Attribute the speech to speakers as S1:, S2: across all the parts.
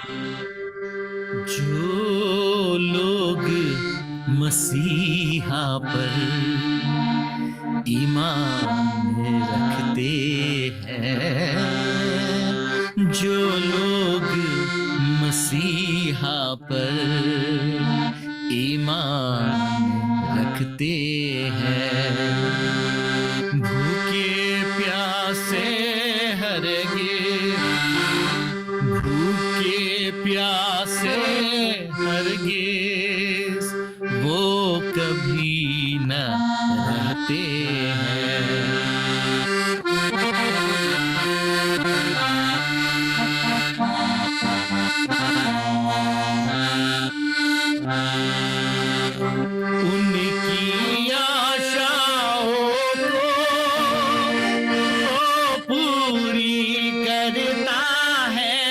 S1: जो लोग मसीहा पर ईमान रखते हैं, जो लोग मसीहा पर ईमान रखते हैं, भूखे प्यासे भूखे प्यासे हरगिज वो कभी न रहते हैं। उनकी आशाओं को वो पूरी करता है,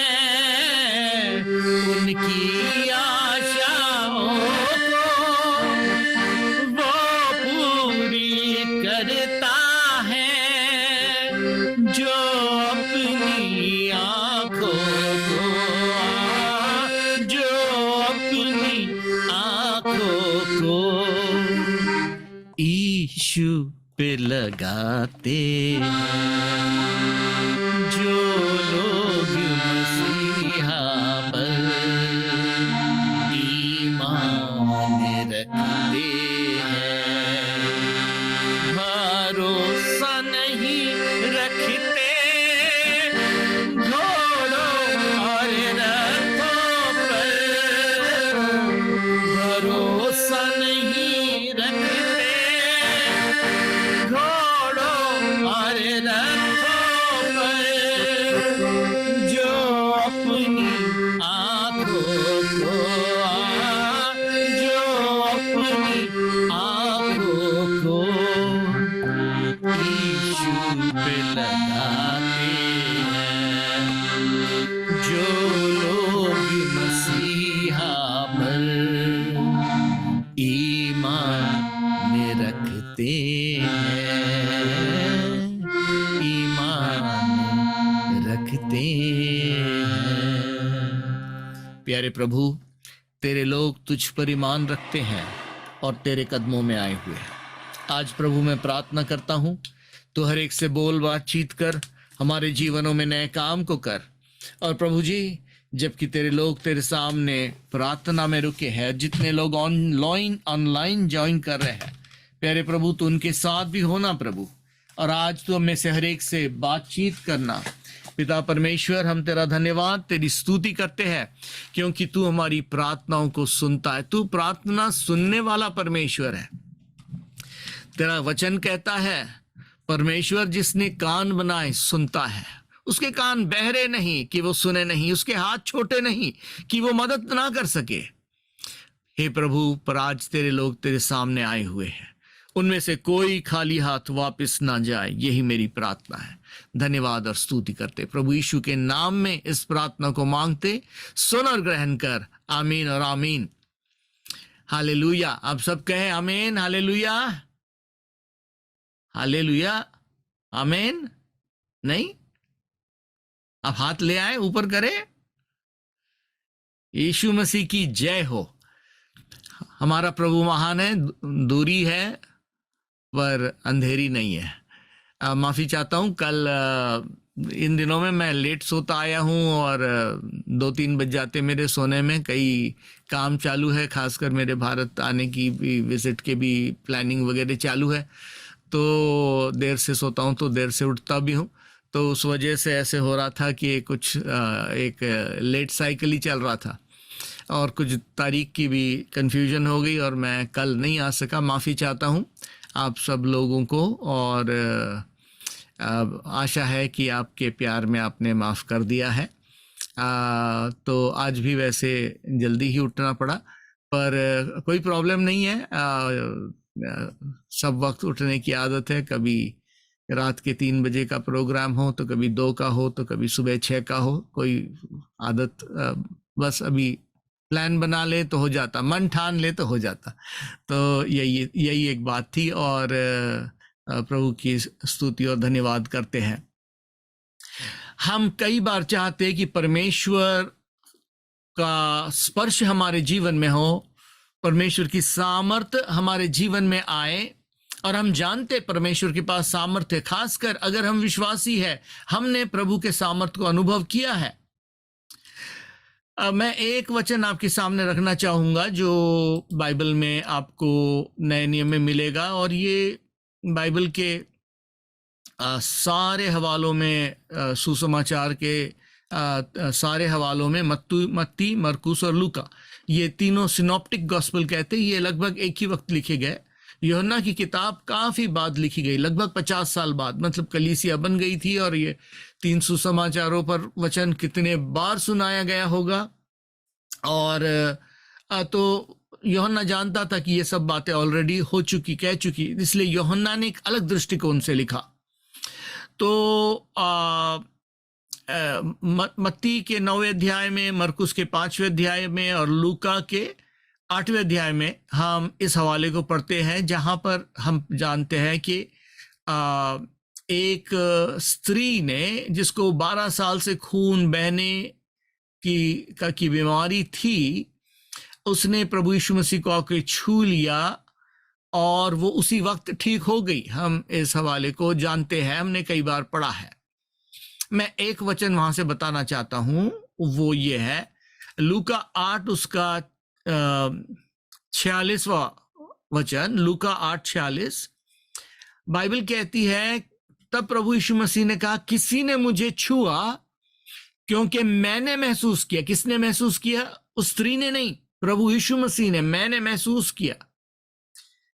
S1: उनकी आशाओं को वो पूरी करता है, जो अपनी आँखों को, जो अपनी आँखों को यीशु पे लगाते हैं, जो लोग मसीहा पर ईमान रखते हैं, भरोसा नहीं रखते घोड़ों और रथों पर, भरोसा नहीं रखते घोड़ों और रथों पर, जो अपनी आँखों को, जो अपनी आँखों को यीशु पे लगाते हैं, जो लोग मसीहा पर ईमान रखते हैं, ईमान रखते हैं। प्यारे प्रभु, तेरे लोग तुझ पर ईमान रखते हैं और तेरे कदमों में आए हुए हैं। आज प्रभु मैं प्रार्थना करता हूँ, तो हर एक से बोल, बातचीत कर, हमारे जीवनों में नए काम को कर। और प्रभु जी, जबकि तेरे लोग तेरे सामने प्रार्थना में रुके हैं, जितने लोग ऑनलाइन ज्वाइन कर रहे हैं, प्यारे प्रभु तो उनके साथ भी होना प्रभु, और आज तो हमें से हर एक से बातचीत करना। पिता परमेश्वर, हम तेरा धन्यवाद, तेरी स्तुति करते हैं, क्योंकि तू हमारी प्रार्थनाओं को सुनता है। तू प्रार्थना सुनने वाला परमेश्वर है। तेरा वचन कहता है, परमेश्वर जिसने कान बनाए सुनता है। उसके कान बहरे नहीं कि वो सुने नहीं, उसके हाथ छोटे नहीं कि वो मदद ना कर सके। हे प्रभु, पर आज तेरे लोग तेरे सामने आए हुए हैं, उनमें से कोई खाली हाथ वापस ना जाए, यही मेरी प्रार्थना है। धन्यवाद और स्तुति करते प्रभु यीशु के नाम में इस प्रार्थना को मांगते, सुन और ग्रहण कर। आमीन और आमीन। हालेलुया। आप सब कहें आमीन। हालेलुया, हालेलुया, आमीन। नहीं, आप हाथ ले आए, ऊपर करें। यीशु मसीह की जय हो। हमारा प्रभु महान है, दूरी है पर अंधेरी नहीं है। माफ़ी चाहता हूँ, कल इन दिनों में मैं लेट सोता आया हूँ और 2-3 बज जाते मेरे सोने में। कई काम चालू है, खासकर मेरे भारत आने की भी, विजिट के भी प्लानिंग वगैरह चालू है, तो देर से सोता हूँ तो देर से उठता भी हूँ। तो उस वजह से ऐसे हो रहा था कि कुछ एक लेट साइकिल ही चल रहा था और कुछ तारीख की भी कन्फ्यूजन हो गई और मैं कल नहीं आ सका। माफ़ी चाहता हूँ आप सब लोगों को, और आशा है कि आपके प्यार में आपने माफ़ कर दिया है। तो आज भी वैसे जल्दी ही उठना पड़ा, पर कोई प्रॉब्लम नहीं है। सब वक्त उठने की आदत है, कभी रात के 3 बजे का प्रोग्राम हो तो कभी 2 का हो तो कभी सुबह 6 का हो, कोई आदत बस अभी प्लान बना ले तो हो जाता, मन ठान ले तो हो जाता। तो यही एक बात थी, और प्रभु की स्तुति और धन्यवाद करते हैं। हम कई बार चाहते हैं कि परमेश्वर का स्पर्श हमारे जीवन में हो, परमेश्वर की सामर्थ हमारे जीवन में आए। और हम जानते परमेश्वर के पास सामर्थ है, खासकर अगर हम विश्वासी है, हमने प्रभु के सामर्थ को अनुभव किया है। मैं एक वचन आपके सामने रखना चाहूंगा जो बाइबल में आपको नए नियम में मिलेगा, और ये बाइबल के सारे हवालों में, सुसमाचार के सारे हवालों में, मत्ती, मरकुस और लूका, ये तीनों सिनॉप्टिक गॉस्पेल कहते हैं, ये लगभग एक ही वक्त लिखे गए। यूहन्ना की किताब काफी बाद लिखी गई, लगभग 50 साल बाद, मतलब कलीसिया बन गई थी, और ये 3 सुसमाचारों पर वचन कितने बार सुनाया गया होगा। और तो यूहन्ना जानता था कि ये सब बातें ऑलरेडी हो चुकी, कह चुकी, इसलिए यूहन्ना ने एक अलग दृष्टिकोण से लिखा। तो मत्ती के 9वें अध्याय में, मरकुस के 5वें अध्याय में और लूका के 8वें अध्याय में हम इस हवाले को पढ़ते हैं, जहां पर हम जानते हैं कि एक स्त्री ने, जिसको 12 साल से खून बहने की बीमारी थी, उसने प्रभु यीशु मसीह को आके छू लिया और वो उसी वक्त ठीक हो गई। हम इस हवाले को जानते हैं, हमने कई बार पढ़ा है। मैं एक वचन वहां से बताना चाहता हूं, वो ये है लूका 8 उसका 46वां वचन, लूका 8:46। बाइबल कहती है, तब प्रभु यीशु मसीह ने कहा, किसी ने मुझे छुआ क्योंकि मैंने महसूस किया। किसने महसूस किया? उस स्त्री ने नहीं, प्रभु यीशु मसीह ने। मैंने महसूस किया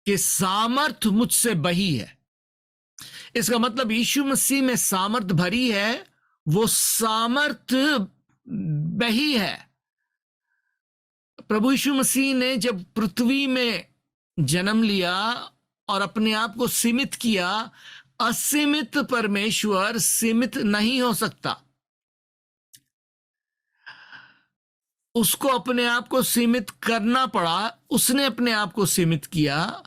S1: कि सामर्थ मुझसे बही है। इसका मतलब यीशु मसीह में सामर्थ भरी है, वो सामर्थ बही है। प्रभु यीशु मसीह ने जब पृथ्वी में जन्म लिया और अपने आप को सीमित किया, असीमित परमेश्वर सीमित नहीं हो सकता। उसको अपने आप को सीमित करना पड़ा, उसने अपने आप को सीमित किया,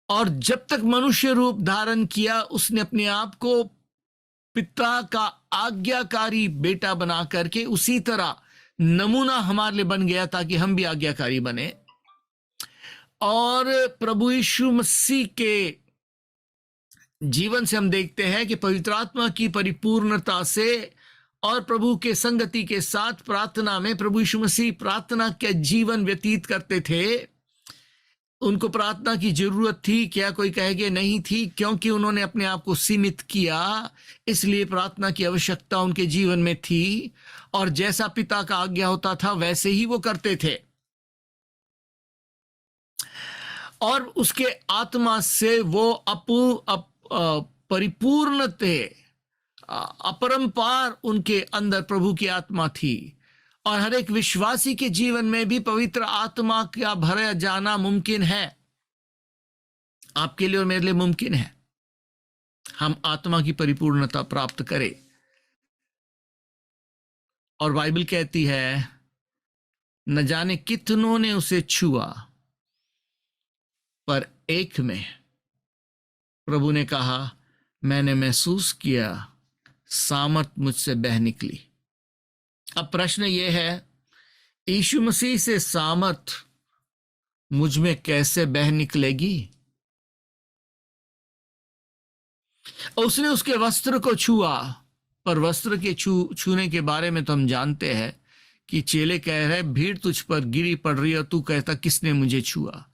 S1: और जब तक मनुष्य रूप धारण किया, उसने अपने आप को पिता का आज्ञाकारी बेटा बना करके उसी तरह नमूना हमारे लिए बन गया, ताकि हम भी आज्ञाकारी बने। और प्रभु यीशु मसीह के जीवन से हम देखते हैं कि पवित्र आत्मा की परिपूर्णता से और प्रभु के संगति के साथ प्रार्थना में प्रभु यीशु मसीह प्रार्थना के जीवन व्यतीत करते थे। उनको प्रार्थना की जरूरत थी क्या? कोई कहेगा नहीं थी, क्योंकि उन्होंने अपने आप को सीमित किया, इसलिए प्रार्थना की आवश्यकता उनके जीवन में थी। और जैसा पिता का आज्ञा होता था वैसे ही वो करते थे, और उसके आत्मा से वो परिपूर्ण थे, अपरंपार उनके अंदर प्रभु की आत्मा थी। और हर एक विश्वासी के जीवन में भी पवित्र आत्मा का भरा जाना मुमकिन है। आपके लिए और मेरे लिए मुमकिन है, हम आत्मा की परिपूर्णता प्राप्त करें। और बाइबल कहती है, न जाने कितनों ने उसे छुआ, पर एक में प्रभु ने कहा, मैंने महसूस किया सामर्थ मुझसे बह निकली। अब प्रश्न यह है, यीशु मसीह से सामर्थ मुझ में कैसे बह निकलेगी? उसने उसके वस्त्र को छुआ, पर वस्त्र के छूने के बारे में तो हम जानते हैं कि चेले कह रहे, भीड़ तुझ पर गिरी पड़ रही है, तू कहता किसने मुझे छुआ?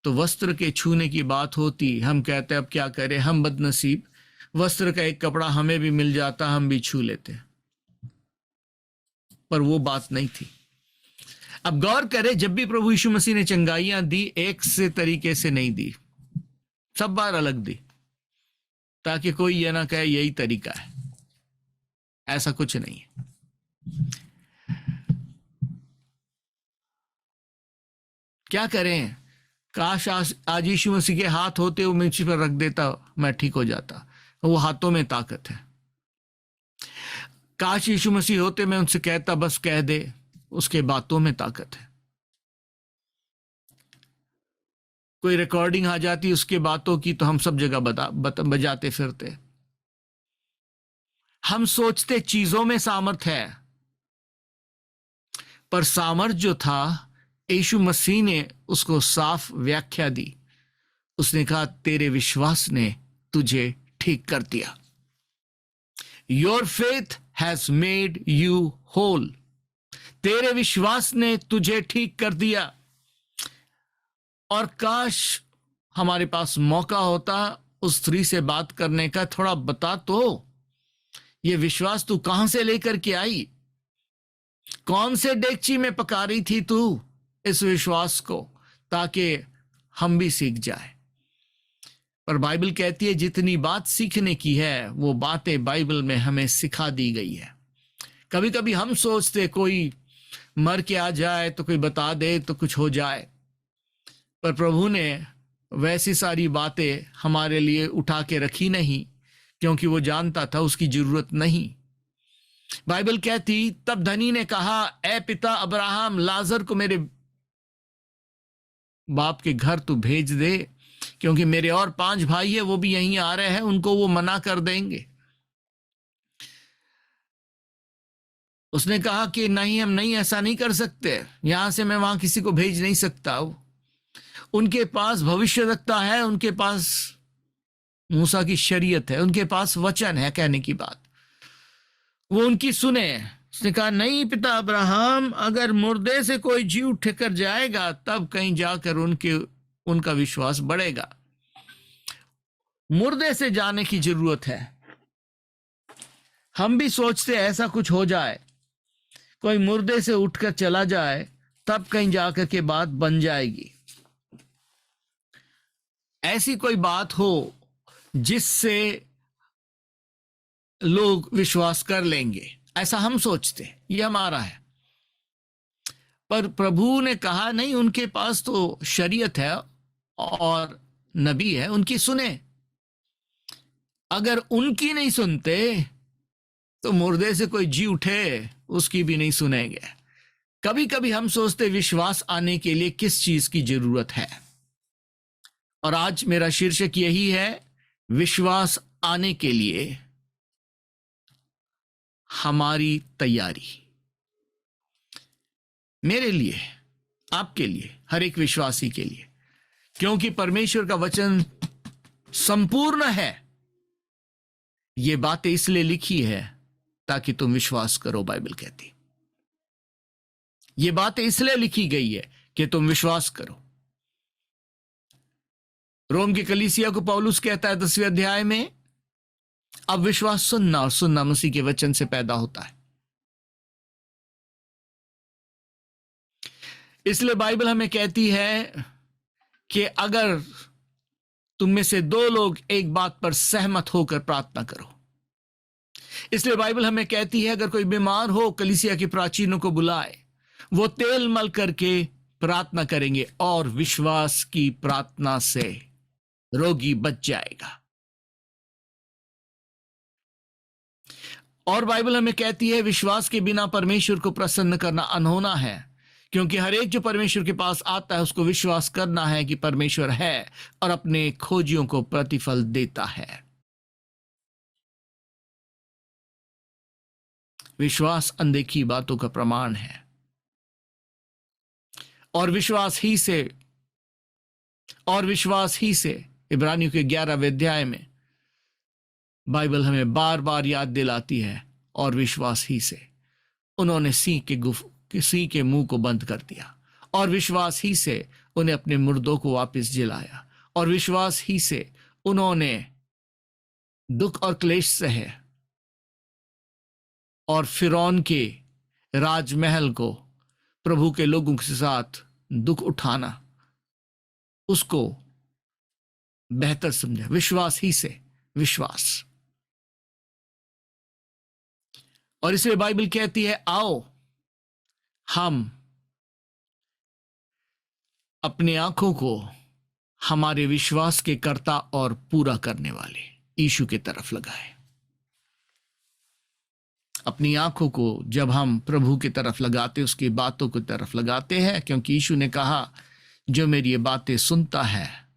S1: तो वस्त्र के छूने की बात होती, हम कहते अब क्या करें, हम बदनसीब, वस्त्र का एक कपड़ा हमें भी मिल जाता, हम भी छू लेते। पर वो बात नहीं थी। अब गौर करें, जब भी प्रभु यीशु मसीह ने चंगाइयां दी, एक से तरीके से नहीं दी, सब बार अलग दी, ताकि कोई ये ना कहे यही तरीका है। ऐसा कुछ नहीं है। क्या करें? काश आज यीशु मसीह के हाथ होते, वो मुझ पर रख देता, मैं ठीक हो जाता। वो हाथों में ताकत है। काश यीशु मसीह होते, मैं उनसे कहता बस कह दे, उसके बातों में ताकत है। कोई रिकॉर्डिंग आ जाती उसके बातों की, तो हम सब जगह बजाते फिरते। हम सोचते चीजों में सामर्थ है, पर सामर्थ जो था, यीशु मसीह ने उसको साफ व्याख्या दी। उसने कहा, तेरे विश्वास ने तुझे ठीक कर दिया। Your faith has made you whole. तेरे विश्वास ने तुझे ठीक कर दिया। और काश हमारे पास मौका होता उस स्त्री से बात करने का। थोड़ा बता तो, ये विश्वास तू कहां से लेकर के आई? कौन से डेगची में पका रही थी तू इस विश्वास को, ताकि हम भी सीख जाए। पर बाइबल कहती है जितनी बात सीखने की है वो बातें बाइबल में हमें सिखा दी गई है। कभी कभी हम सोचते कोई मर के आ जाए तो कोई बता दे तो कुछ हो जाए, पर प्रभु ने वैसी सारी बातें हमारे लिए उठा के रखी नहीं, क्योंकि वो जानता था उसकी जरूरत नहीं। बाइबल कहती, तब धनी ने कहा, ए पिता अब्राहम, लाजर को मेरे बाप के घर तू भेज दे, क्योंकि मेरे और 5 भाई है, वो भी यहीं आ रहे हैं, उनको वो मना कर देंगे। उसने कहा कि नहीं, हम नहीं, ऐसा नहीं कर सकते, यहां से मैं वहां किसी को भेज नहीं सकता। उनके पास भविष्यवक्ता है, उनके पास मूसा की शरीयत है, उनके पास वचन है कहने की बात, वो उनकी सुने। उसने कहा, नहीं पिता अब्राहम, अगर मुर्दे से कोई जी उठ कर जाएगा तब कहीं जाकर उनका विश्वास बढ़ेगा। मुर्दे से जाने की जरूरत है। हम भी सोचते ऐसा कुछ हो जाए, कोई मुर्दे से उठकर चला जाए, तब कहीं जाकर के बात बन जाएगी। ऐसी कोई बात हो जिससे लोग विश्वास कर लेंगे, ऐसा हम सोचते, ये हमारा है। पर प्रभु ने कहा नहीं, उनके पास तो शरीयत है और नबी है, उनकी सुने। अगर उनकी नहीं सुनते तो मुर्दे से कोई जी उठे उसकी भी नहीं सुनेंगे। कभी कभी हम सोचते विश्वास आने के लिए किस चीज की जरूरत है, और आज मेरा शीर्षक यही है, विश्वास आने के लिए हमारी तैयारी। मेरे लिए, आपके लिए, हर एक विश्वासी के लिए, क्योंकि परमेश्वर का वचन संपूर्ण है। ये बातें इसलिए लिखी है ताकि तुम विश्वास करो। बाइबल कहती, ये बातें इसलिए लिखी गई है कि तुम विश्वास करो। रोम की कलीसिया को पौलुस कहता है 10वें अध्याय में, अब विश्वास सुनना, और सुनना मसीह के वचन से पैदा होता है। इसलिए बाइबल हमें कहती है कि अगर तुम में से 2 लोग एक बात पर सहमत होकर प्रार्थना करो। इसलिए बाइबल हमें कहती है अगर कोई बीमार हो, कलीसिया के प्राचीनों को बुलाए, वो तेल मल करके प्रार्थना करेंगे और विश्वास की प्रार्थना से रोगी बच जाएगा। और बाइबल हमें कहती है विश्वास के बिना परमेश्वर को प्रसन्न करना अनहोना है, क्योंकि हर एक जो परमेश्वर के पास आता है उसको विश्वास करना है कि परमेश्वर है और अपने खोजियों को प्रतिफल देता है। विश्वास अनदेखी बातों का प्रमाण है, और विश्वास ही से इब्रानियों के 11वें अध्याय में बाइबल हमें बार बार याद दिलाती है, और विश्वास ही से उन्होंने सिंह के मुंह को बंद कर दिया, और विश्वास ही से उन्हें अपने मुर्दों को वापस जिलाया, और विश्वास ही से उन्होंने दुख और क्लेश सहे, और फिरौन के राजमहल को प्रभु के लोगों के साथ दुख उठाना, उसको बेहतर समझा। विश्वास ही से विश्वास। और इसलिए बाइबल कहती है, आओ हम अपनी आंखों को हमारे विश्वास के कर्ता और पूरा करने वाले यीशु की तरफ लगाएं। अपनी आंखों को जब हम प्रभु की तरफ लगाते, उसकी बातों की तरफ लगाते हैं, क्योंकि यीशु ने कहा जो मेरी ये बातें सुनता है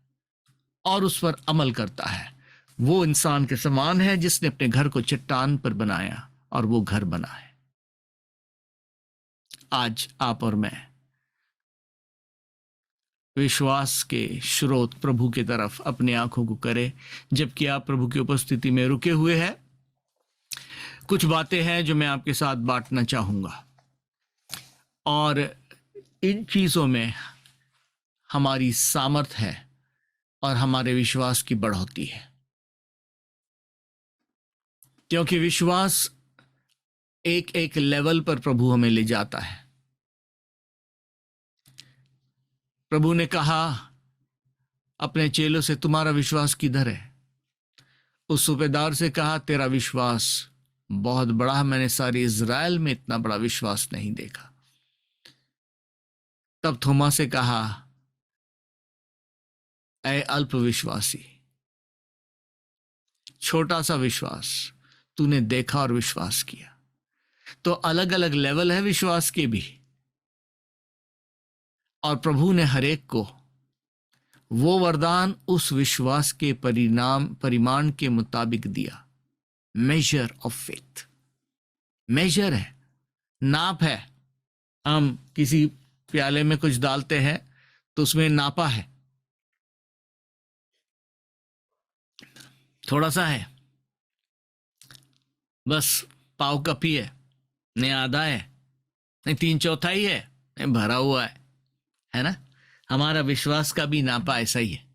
S1: और उस पर अमल करता है वो इंसान के समान है जिसने अपने घर को चट्टान पर बनाया और वो घर बना है। आज आप और मैं विश्वास के स्रोत प्रभु की तरफ अपनी आंखों को करें। जबकि आप प्रभु की उपस्थिति में रुके हुए हैं, कुछ बातें हैं जो मैं आपके साथ बांटना चाहूंगा, और इन चीजों में हमारी सामर्थ है और हमारे विश्वास की बढ़ोतरी है। क्योंकि विश्वास एक एक लेवल पर प्रभु हमें ले जाता है। प्रभु ने कहा अपने चेलों से, तुम्हारा विश्वास किधर है? उस सूबेदार से कहा, तेरा विश्वास बहुत बड़ा है, मैंने सारी इज़राइल में इतना बड़ा विश्वास नहीं देखा। तब थोमा से कहा, ऐ अल्प विश्वासी, छोटा सा विश्वास, तूने देखा और विश्वास किया। तो अलग अलग लेवल है विश्वास के भी, और प्रभु ने हरेक को वो वरदान उस विश्वास के परिमाण के मुताबिक दिया। मेजर ऑफ फेथ, मेजर है, नाप है। हम किसी प्याले में कुछ डालते हैं तो उसमें नापा है, थोड़ा सा है, बस पाव कप ही है, नहीं आधा है, नहीं 3/4 है, नहीं भरा हुआ है ना। हमारा विश्वास का भी नापा ऐसा ही है।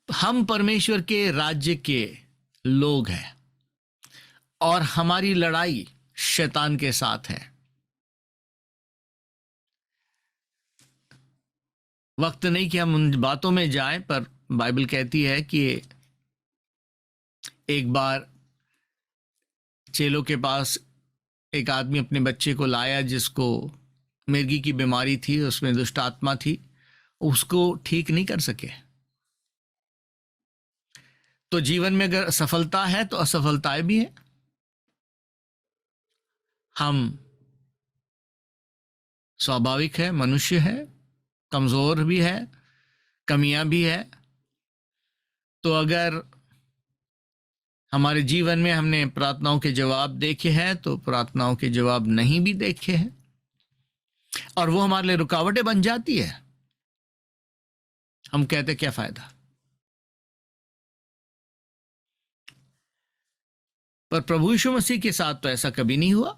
S1: हम परमेश्वर के राज्य के लोग हैं और हमारी लड़ाई शैतान के साथ है। वक्त नहीं कि हम उन बातों में जाएं, पर बाइबल कहती है कि एक बार चेलों के पास एक आदमी अपने बच्चे को लाया जिसको मिर्गी की बीमारी थी, उसमें दुष्ट आत्मा थी, उसको ठीक नहीं कर सके। तो जीवन में अगर सफलता है तो असफलताएं भी हैं। हम स्वाभाविक है, मनुष्य है, कमजोर भी है, कमियां भी है। तो अगर हमारे जीवन में हमने प्रार्थनाओं के जवाब देखे हैं तो प्रार्थनाओं के जवाब नहीं भी देखे हैं, और वो हमारे लिए रुकावटें बन जाती है। हम कहते क्या फायदा। पर प्रभु यीशु मसीह के साथ तो ऐसा कभी नहीं हुआ।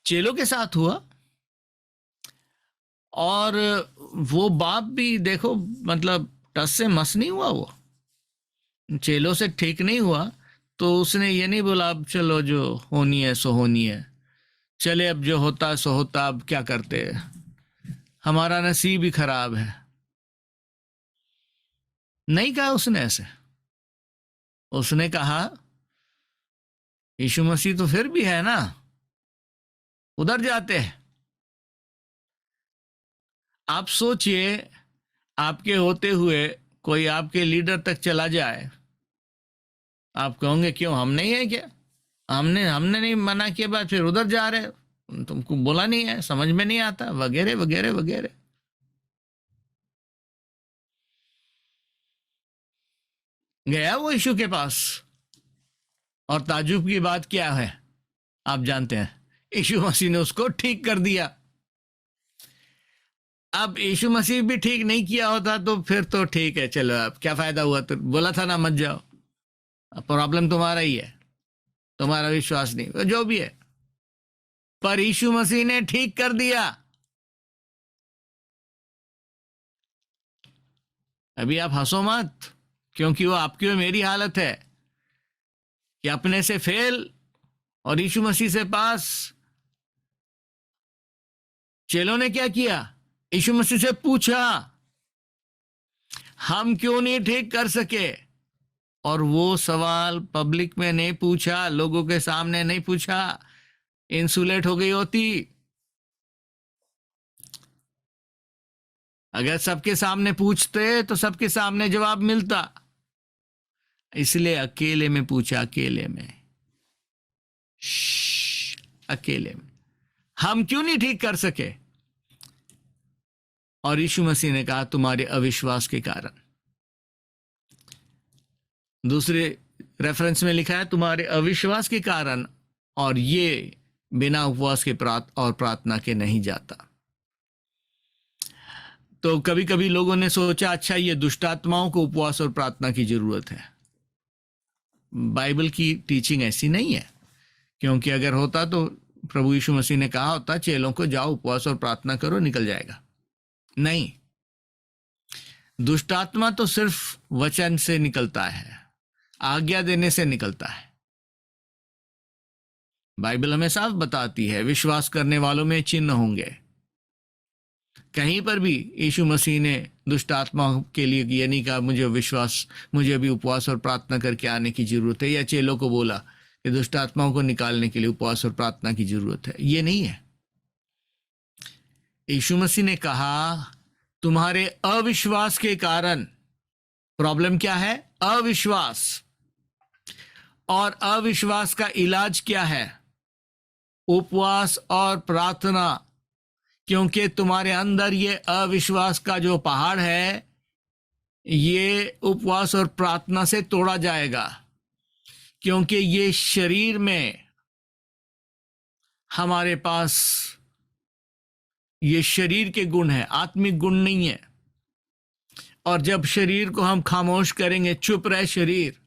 S1: चेलों के साथ हुआ, और वो बाप भी देखो, मतलब टस से मस नहीं हुआ। वो चेलों से ठीक नहीं हुआ तो उसने ये नहीं बोला अब चलो जो होनी है सो होनी है, चले अब जो होता है सो होता, अब क्या करते हैं, हमारा नसीब ही खराब है। नहीं कहा उसने ऐसे। उसने कहा यीशु मसीह तो फिर भी है ना, उधर जाते हैं। आप सोचिए, आपके होते हुए कोई आपके लीडर तक चला जाए, आप कहोगे क्यों, हम नहीं है क्या, हमने नहीं मना किया, बात फिर उधर जा रहे, तुमको बोला नहीं है, समझ में नहीं आता, वगैरह वगैरह वगैरह। गया वो यीशु के पास, और ताज्जुब की बात क्या है आप जानते हैं, यीशु मसीह ने उसको ठीक कर दिया। अब यीशु मसीह भी ठीक नहीं किया होता तो फिर तो ठीक है, चलो अब क्या फायदा हुआ, तो बोला था ना मत जाओ। प्रॉब्लम तुम्हारा ही है, तुम्हारा विश्वास नहीं, जो भी है, पर यीशु मसीह ने ठीक कर दिया। अभी आप हंसो मत, क्योंकि वो आपकी और मेरी हालत है कि अपने से फेल और यीशु मसीह से पास। चेलों ने क्या किया, यीशु मसीह से पूछा हम क्यों नहीं ठीक कर सके, और वो सवाल पब्लिक में नहीं पूछा, लोगों के सामने नहीं पूछा, इंसुलेट हो गई होती। अगर सबके सामने पूछते तो सबके सामने जवाब मिलता, इसलिए अकेले में पूछा, अकेले में, अकेले में, हम क्यों नहीं ठीक कर सके। और यीशु मसीह ने कहा तुम्हारे अविश्वास के कारण। दूसरे रेफरेंस में लिखा है तुम्हारे अविश्वास के कारण, और ये बिना उपवास के और प्रार्थना के नहीं जाता। तो कभी कभी लोगों ने सोचा अच्छा ये दुष्ट आत्माओं को उपवास और प्रार्थना की जरूरत है। बाइबल की टीचिंग ऐसी नहीं है, क्योंकि अगर होता तो प्रभु यीशु मसीह ने कहा होता चेलों को जाओ उपवास और प्रार्थना करो, निकल जाएगा। नहीं, दुष्ट आत्मा तो सिर्फ वचन से निकलता है, आज्ञा देने से निकलता है। बाइबल हमें साफ बताती है विश्वास करने वालों में चिन्ह होंगे। कहीं पर भी यीशु मसीह ने दुष्ट आत्माओं के लिए ये नहीं कहा मुझे अभी उपवास और प्रार्थना करके आने की जरूरत है, या चेलों को बोला कि दुष्ट आत्माओं को निकालने के लिए उपवास और प्रार्थना की जरूरत है। ये नहीं है। यीशु मसीह ने कहा तुम्हारे अविश्वास के कारण, प्रॉब्लम क्या है? अविश्वास। और अविश्वास का इलाज क्या है? उपवास और प्रार्थना। क्योंकि तुम्हारे अंदर ये अविश्वास का जो पहाड़ है, ये उपवास और प्रार्थना से तोड़ा जाएगा। क्योंकि ये शरीर में हमारे पास ये शरीर के गुण है, आत्मिक गुण नहीं है। और जब शरीर को हम खामोश करेंगे, चुप रहे शरीर,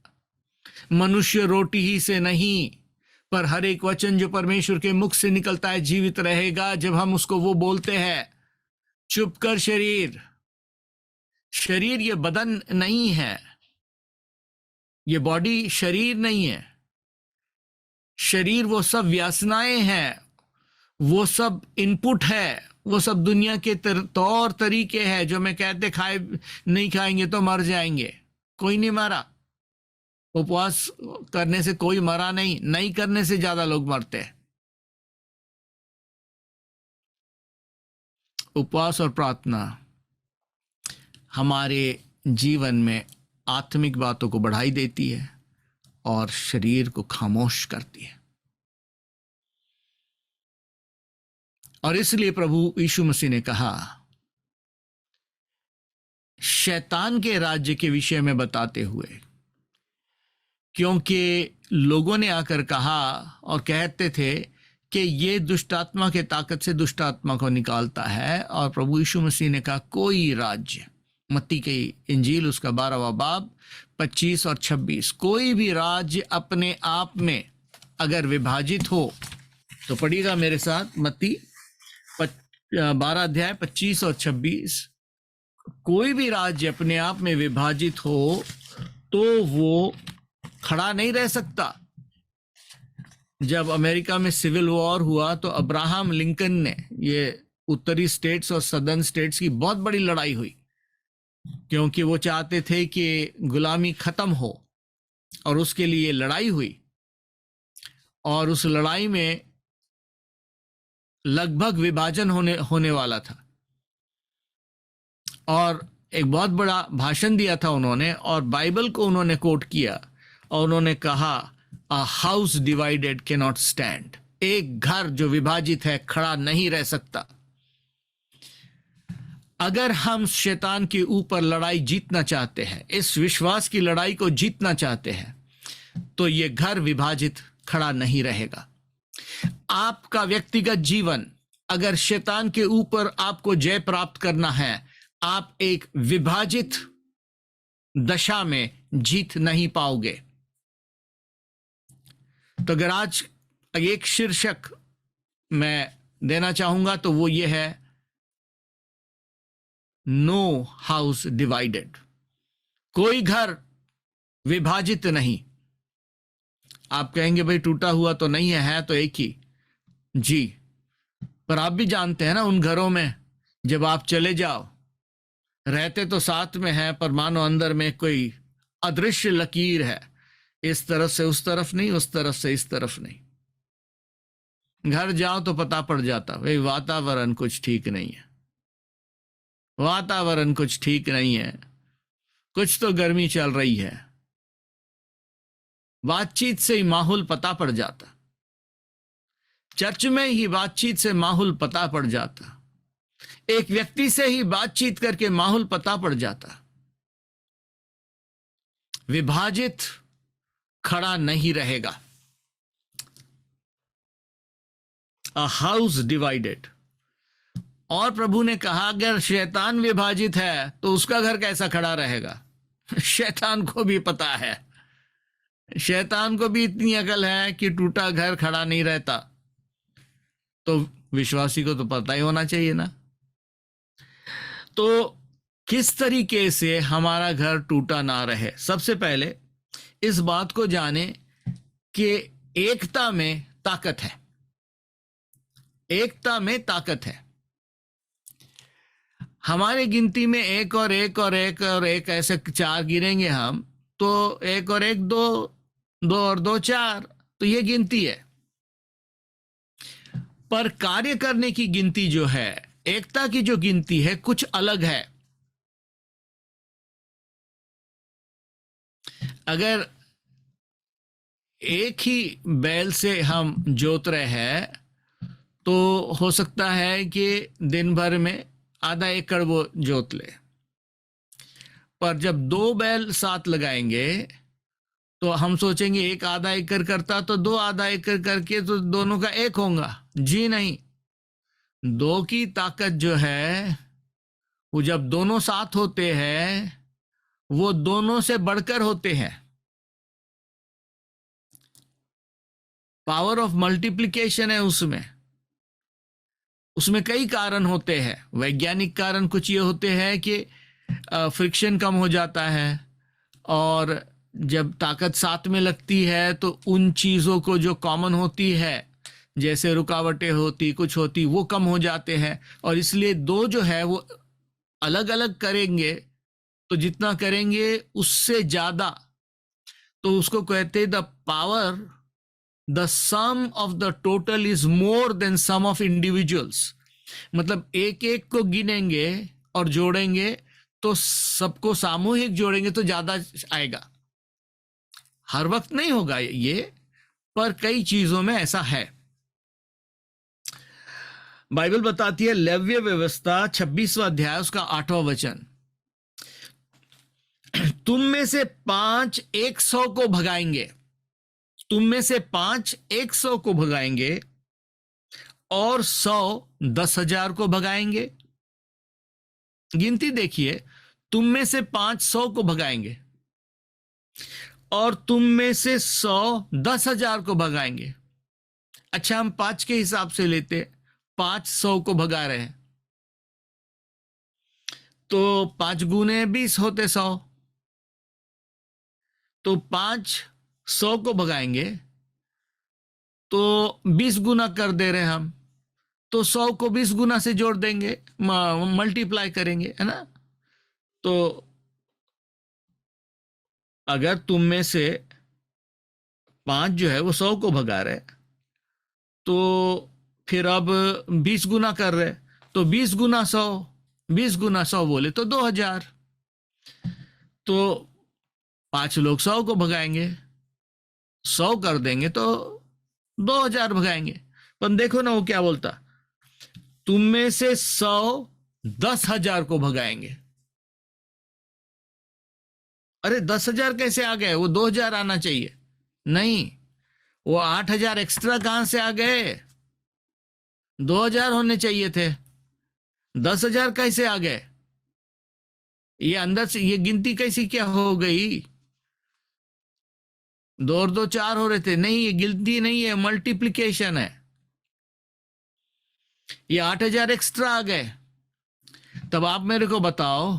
S1: मनुष्य रोटी ही से नहीं पर हर एक वचन जो परमेश्वर के मुख से निकलता है जीवित रहेगा, जब हम उसको वो बोलते हैं चुप कर शरीर। शरीर ये बदन नहीं है, ये बॉडी शरीर नहीं है। शरीर वो सब वासनाएं हैं, वो सब इनपुट है, वो सब दुनिया के तौर तरीके हैं जो मैं कहते खाए नहीं खाएंगे तो मर जाएंगे। कोई नहीं मरा, उपवास करने से कोई मरा नहीं, नहीं करने से ज्यादा लोग मरते हैं। उपवास और प्रार्थना हमारे जीवन में आत्मिक बातों को बढ़ाई देती है और शरीर को खामोश करती है। और इसलिए प्रभु यीशु मसीह ने कहा, शैतान के राज्य के विषय में बताते हुए, क्योंकि लोगों ने आकर कहा और कहते थे कि ये दुष्ट आत्मा के ताकत से दुष्ट आत्मा को निकालता है, और प्रभु यीशु मसीह ने कहा कोई राज्य, मत्ती की इंजील उसका 12वां बाब 25 और 26, कोई भी राज्य अपने आप में अगर विभाजित हो, तो पढ़िएगा मेरे साथ मत्ती 12 अध्याय 25 और 26, कोई भी राज्य अपने आप में विभाजित हो तो वो खड़ा नहीं रह सकता। जब अमेरिका में सिविल वॉर हुआ तो अब्राहम लिंकन ने, ये उत्तरी स्टेट्स और सदर्न स्टेट्स की बहुत बड़ी लड़ाई हुई, क्योंकि वो चाहते थे कि गुलामी खत्म हो, और उसके लिए लड़ाई हुई। और उस लड़ाई में लगभग विभाजन होने वाला था, और एक बहुत बड़ा भाषण दिया था उन्होंने, और बाइबल को उन्होंने कोट किया, और उन्होंने कहा a house divided can not stand, एक घर जो विभाजित है खड़ा नहीं रह सकता। अगर हम शैतान के ऊपर लड़ाई जीतना चाहते हैं, इस विश्वास की लड़ाई को जीतना चाहते हैं, तो ये घर विभाजित खड़ा नहीं रहेगा। आपका व्यक्तिगत जीवन, अगर शैतान के ऊपर आपको जय प्राप्त करना है, आप एक विभाजित दशा में जीत नहीं पाओगे। तो अगर आज एक शीर्षक मैं देना चाहूंगा तो वो ये है, नो हाउस डिवाइडेड, कोई घर विभाजित नहीं। आप कहेंगे भाई टूटा हुआ तो नहीं है तो एक ही, जी, पर आप भी जानते हैं ना उन घरों में जब आप चले जाओ, रहते तो साथ में है पर मानो अंदर में कोई अदृश्य लकीर है, इस तरफ से उस तरफ नहीं, उस तरफ से इस तरफ नहीं। घर जाओ तो पता पड़ जाता भाई वातावरण कुछ ठीक नहीं है, वातावरण कुछ ठीक नहीं है, कुछ तो गर्मी चल रही है। बातचीत से ही माहौल पता पड़ जाता, चर्च में ही बातचीत से माहौल पता पड़ जाता, एक व्यक्ति से ही बातचीत करके माहौल पता पड़ जाता। विभाजित खड़ा नहीं रहेगा। A house divided. और प्रभु ने कहा अगर शैतान विभाजित है तो उसका घर कैसा खड़ा रहेगा। शैतान को भी पता है, शैतान को भी इतनी अकल है कि टूटा घर खड़ा नहीं रहता, तो विश्वासी को तो पता ही होना चाहिए ना। तो किस तरीके से हमारा घर टूटा ना रहे, सबसे पहले इस बात को जाने कि एकता में ताकत है। एकता में ताकत है। हमारे गिनती में एक और एक और एक और एक ऐसे 4 गिनेंगे हम, तो 1 और 1 2, 2 और 2 4, तो ये गिनती है। पर कार्य करने की गिनती जो है, एकता की जो गिनती है, कुछ अलग है। अगर एक ही बैल से हम जोत रहे हैं तो हो सकता है कि दिन भर में आधा एकड़ वो जोत ले, पर जब 2 बैल साथ लगाएंगे तो हम सोचेंगे एक आधा एकड़ करता तो 2 आधा एकड़ करके तो दोनों का एक होगा। जी नहीं, 2 की ताकत जो है वो जब दोनों साथ होते हैं वो दोनों से बढ़कर होते हैं। पावर ऑफ मल्टीप्लिकेशन है उसमें। उसमें कई कारण होते हैं। वैज्ञानिक कारण कुछ ये होते हैं कि फ्रिक्शन कम हो जाता है, और जब ताकत साथ में लगती है तो उन चीज़ों को जो कॉमन होती है, जैसे रुकावटें होती कुछ होती, वो कम हो जाते हैं। और इसलिए 2 जो है वो अलग अलग करेंगे तो जितना करेंगे उससे ज़्यादा, तो उसको कहते हैं the power, the sum of the total is more than sum of individuals. मतलब एक एक को गिनेंगे और जोड़ेंगे तो सबको सामूहिक जोड़ेंगे तो ज्यादा आएगा। हर वक्त नहीं होगा ये, पर कई चीजों में ऐसा है। बाइबल बताती है, लेव्य व्यवस्था 26वां अध्याय उसका 8वां वचन, तुम में से 5 100 को भगाएंगे, तुम में से 5 100 को भगाएंगे और 100 10,000 को भगाएंगे। गिनती देखिए, तुम में से 5 100 को भगाएंगे और तुम में से 100 10,000 को भगाएंगे। अच्छा, हम 5 के हिसाब से लेते, 5 100 को भगा रहे हैं तो 5 गुने 20 होते 100, तो 5 100 को भगाएंगे तो 20 गुना कर दे रहे हम, तो 100 को 20 गुना से जोड़ देंगे, मल्टीप्लाई करेंगे, है ना। तो अगर तुम में से 5 जो है वो 100 को भगा रहे, तो फिर अब 20 गुना कर रहे, तो 20 गुना 100, 20 गुना 100 बोले तो 2,000। तो 5 लोग 100 को भगाएंगे, 100 कर देंगे तो 2,000 भगाएंगे। पर देखो ना वो क्या बोलता, तुम में से 100 10,000 को भगाएंगे। अरे 10,000 कैसे आ गए? वो 2,000 आना चाहिए। नहीं, वो 8,000 एक्स्ट्रा कहां से आ गए? 2,000 होने चाहिए थे, 10,000 कैसे आ गए? ये अंदर से ये गिनती कैसी क्या हो गई? 2 और 2 4 हो रहे थे। नहीं, ये गिनती नहीं है, मल्टीप्लिकेशन है। ये 8,000 एक्स्ट्रा आ गए। तब आप मेरे को बताओ,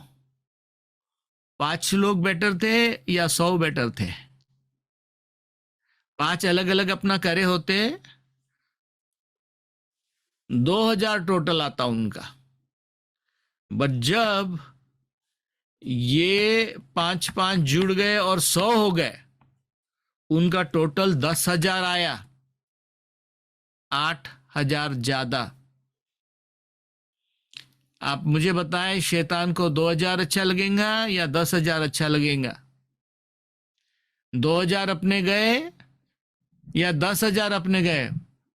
S1: 5 लोग बेटर थे या 100 बेटर थे? 5 अलग अलग अपना करे होते 2,000 टोटल आता उनका। बट जब ये 5 5 जुड़ गए और 100 हो गए, उनका टोटल 10,000 आया, 8,000 ज्यादा। आप मुझे बताएं, शैतान को 2,000 अच्छा लगेगा या 10,000 अच्छा लगेगा? 2,000 अपने गए या 10,000 अपने गए?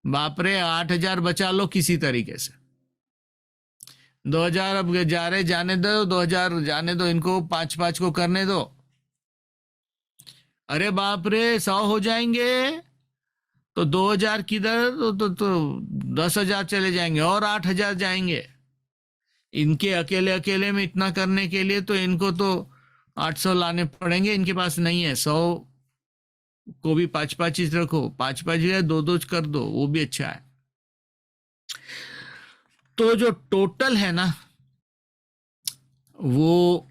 S1: बाप रे, 8,000 बचा लो किसी तरीके से। 2,000 अब जा रहे, जाने दो, 2,000 जाने दो, इनको 5 5 को करने दो। अरे बाप रे, 100 हो जाएंगे तो 2000 किधर, तो 10,000 चले जाएंगे और 8,000 जाएंगे। इनके अकेले अकेले में इतना करने के लिए तो इनको तो 800 लाने पड़ेंगे, इनके पास नहीं है। 100 को भी 5-5 चीज रखो, 5-5 या 2-2 कर दो, वो भी अच्छा है। तो जो टोटल है ना, वो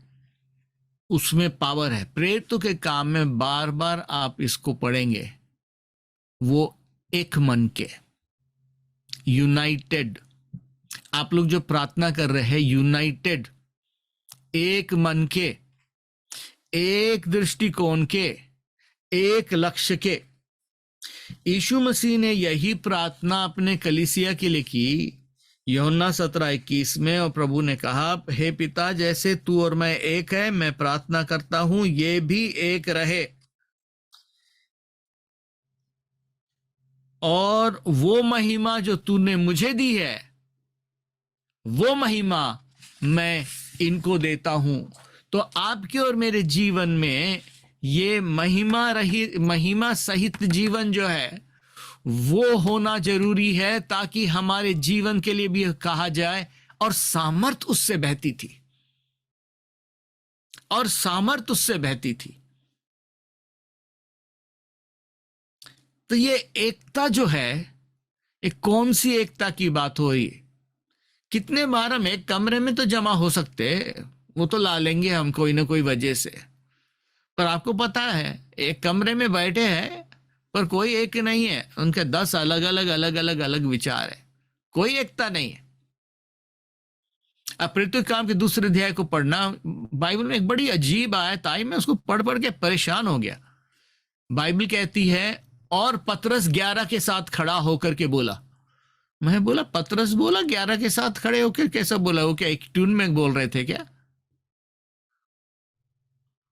S1: उसमें पावर है। प्रेरितों के काम में बार बार आप इसको पढ़ेंगे, वो एक मन के, यूनाइटेड। आप लोग जो प्रार्थना कर रहे हैं, यूनाइटेड, एक मन के, एक दृष्टिकोण के, एक लक्ष्य के। यीशु मसीह ने यही प्रार्थना अपने कलीसिया के लिए की यूहन्ना 17:21 में, और प्रभु ने कहा, हे पिता, जैसे तू और मैं एक है, मैं प्रार्थना करता हूं ये भी एक रहे, और वो महिमा जो तूने मुझे दी है, वो महिमा मैं इनको देता हूं। तो आपके और मेरे जीवन में ये महिमा सहित जीवन जो है वो होना जरूरी है, ताकि हमारे जीवन के लिए भी कहा जाए, और सामर्थ उससे बहती थी, और सामर्थ उससे बहती थी। तो ये एकता जो है, एक कौन सी एकता की बात हो रही? कितने बार हम एक कमरे में तो जमा हो सकते, वो तो ला लेंगे हम कोई ना कोई वजह से, पर आपको पता है एक कमरे में बैठे हैं पर कोई एक नहीं है, उनके 10 अलग अलग विचार है, कोई एकता नहीं है। अब प्रेरितों के काम के दूसरे अध्याय को पढ़ना, बाइबल में एक बड़ी अजीब आयत आई, मैं उसको पढ़ पढ़ के परेशान हो गया। बाइबल कहती है, और पतरस 11 के साथ खड़ा होकर के बोला। मैं बोला पतरस बोला 11 के साथ खड़े होकर, कैसा बोला? वो क्या एक ट्यून में बोल रहे थे क्या?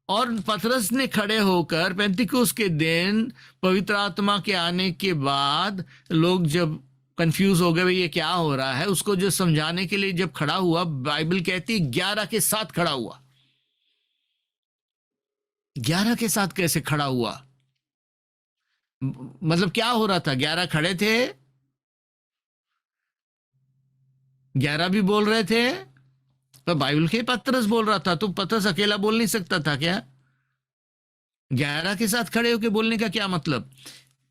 S1: और पतरस ने खड़े होकर पेंतिकुस्त के दिन पवित्र आत्मा के आने के बाद लोग जब कंफ्यूज हो गए, भाई ये क्या हो रहा है, उसको जो समझाने के लिए जब खड़ा हुआ, बाइबल कहती 11 के साथ खड़ा हुआ। 11 के साथ कैसे खड़ा हुआ? मतलब क्या हो रहा था? 11 खड़े थे, 11 भी बोल रहे थे, पर बाइबल के पतरस बोल रहा था, तो पतरस अकेला बोल नहीं सकता था क्या? 11 के साथ खड़े होकर बोलने का क्या मतलब?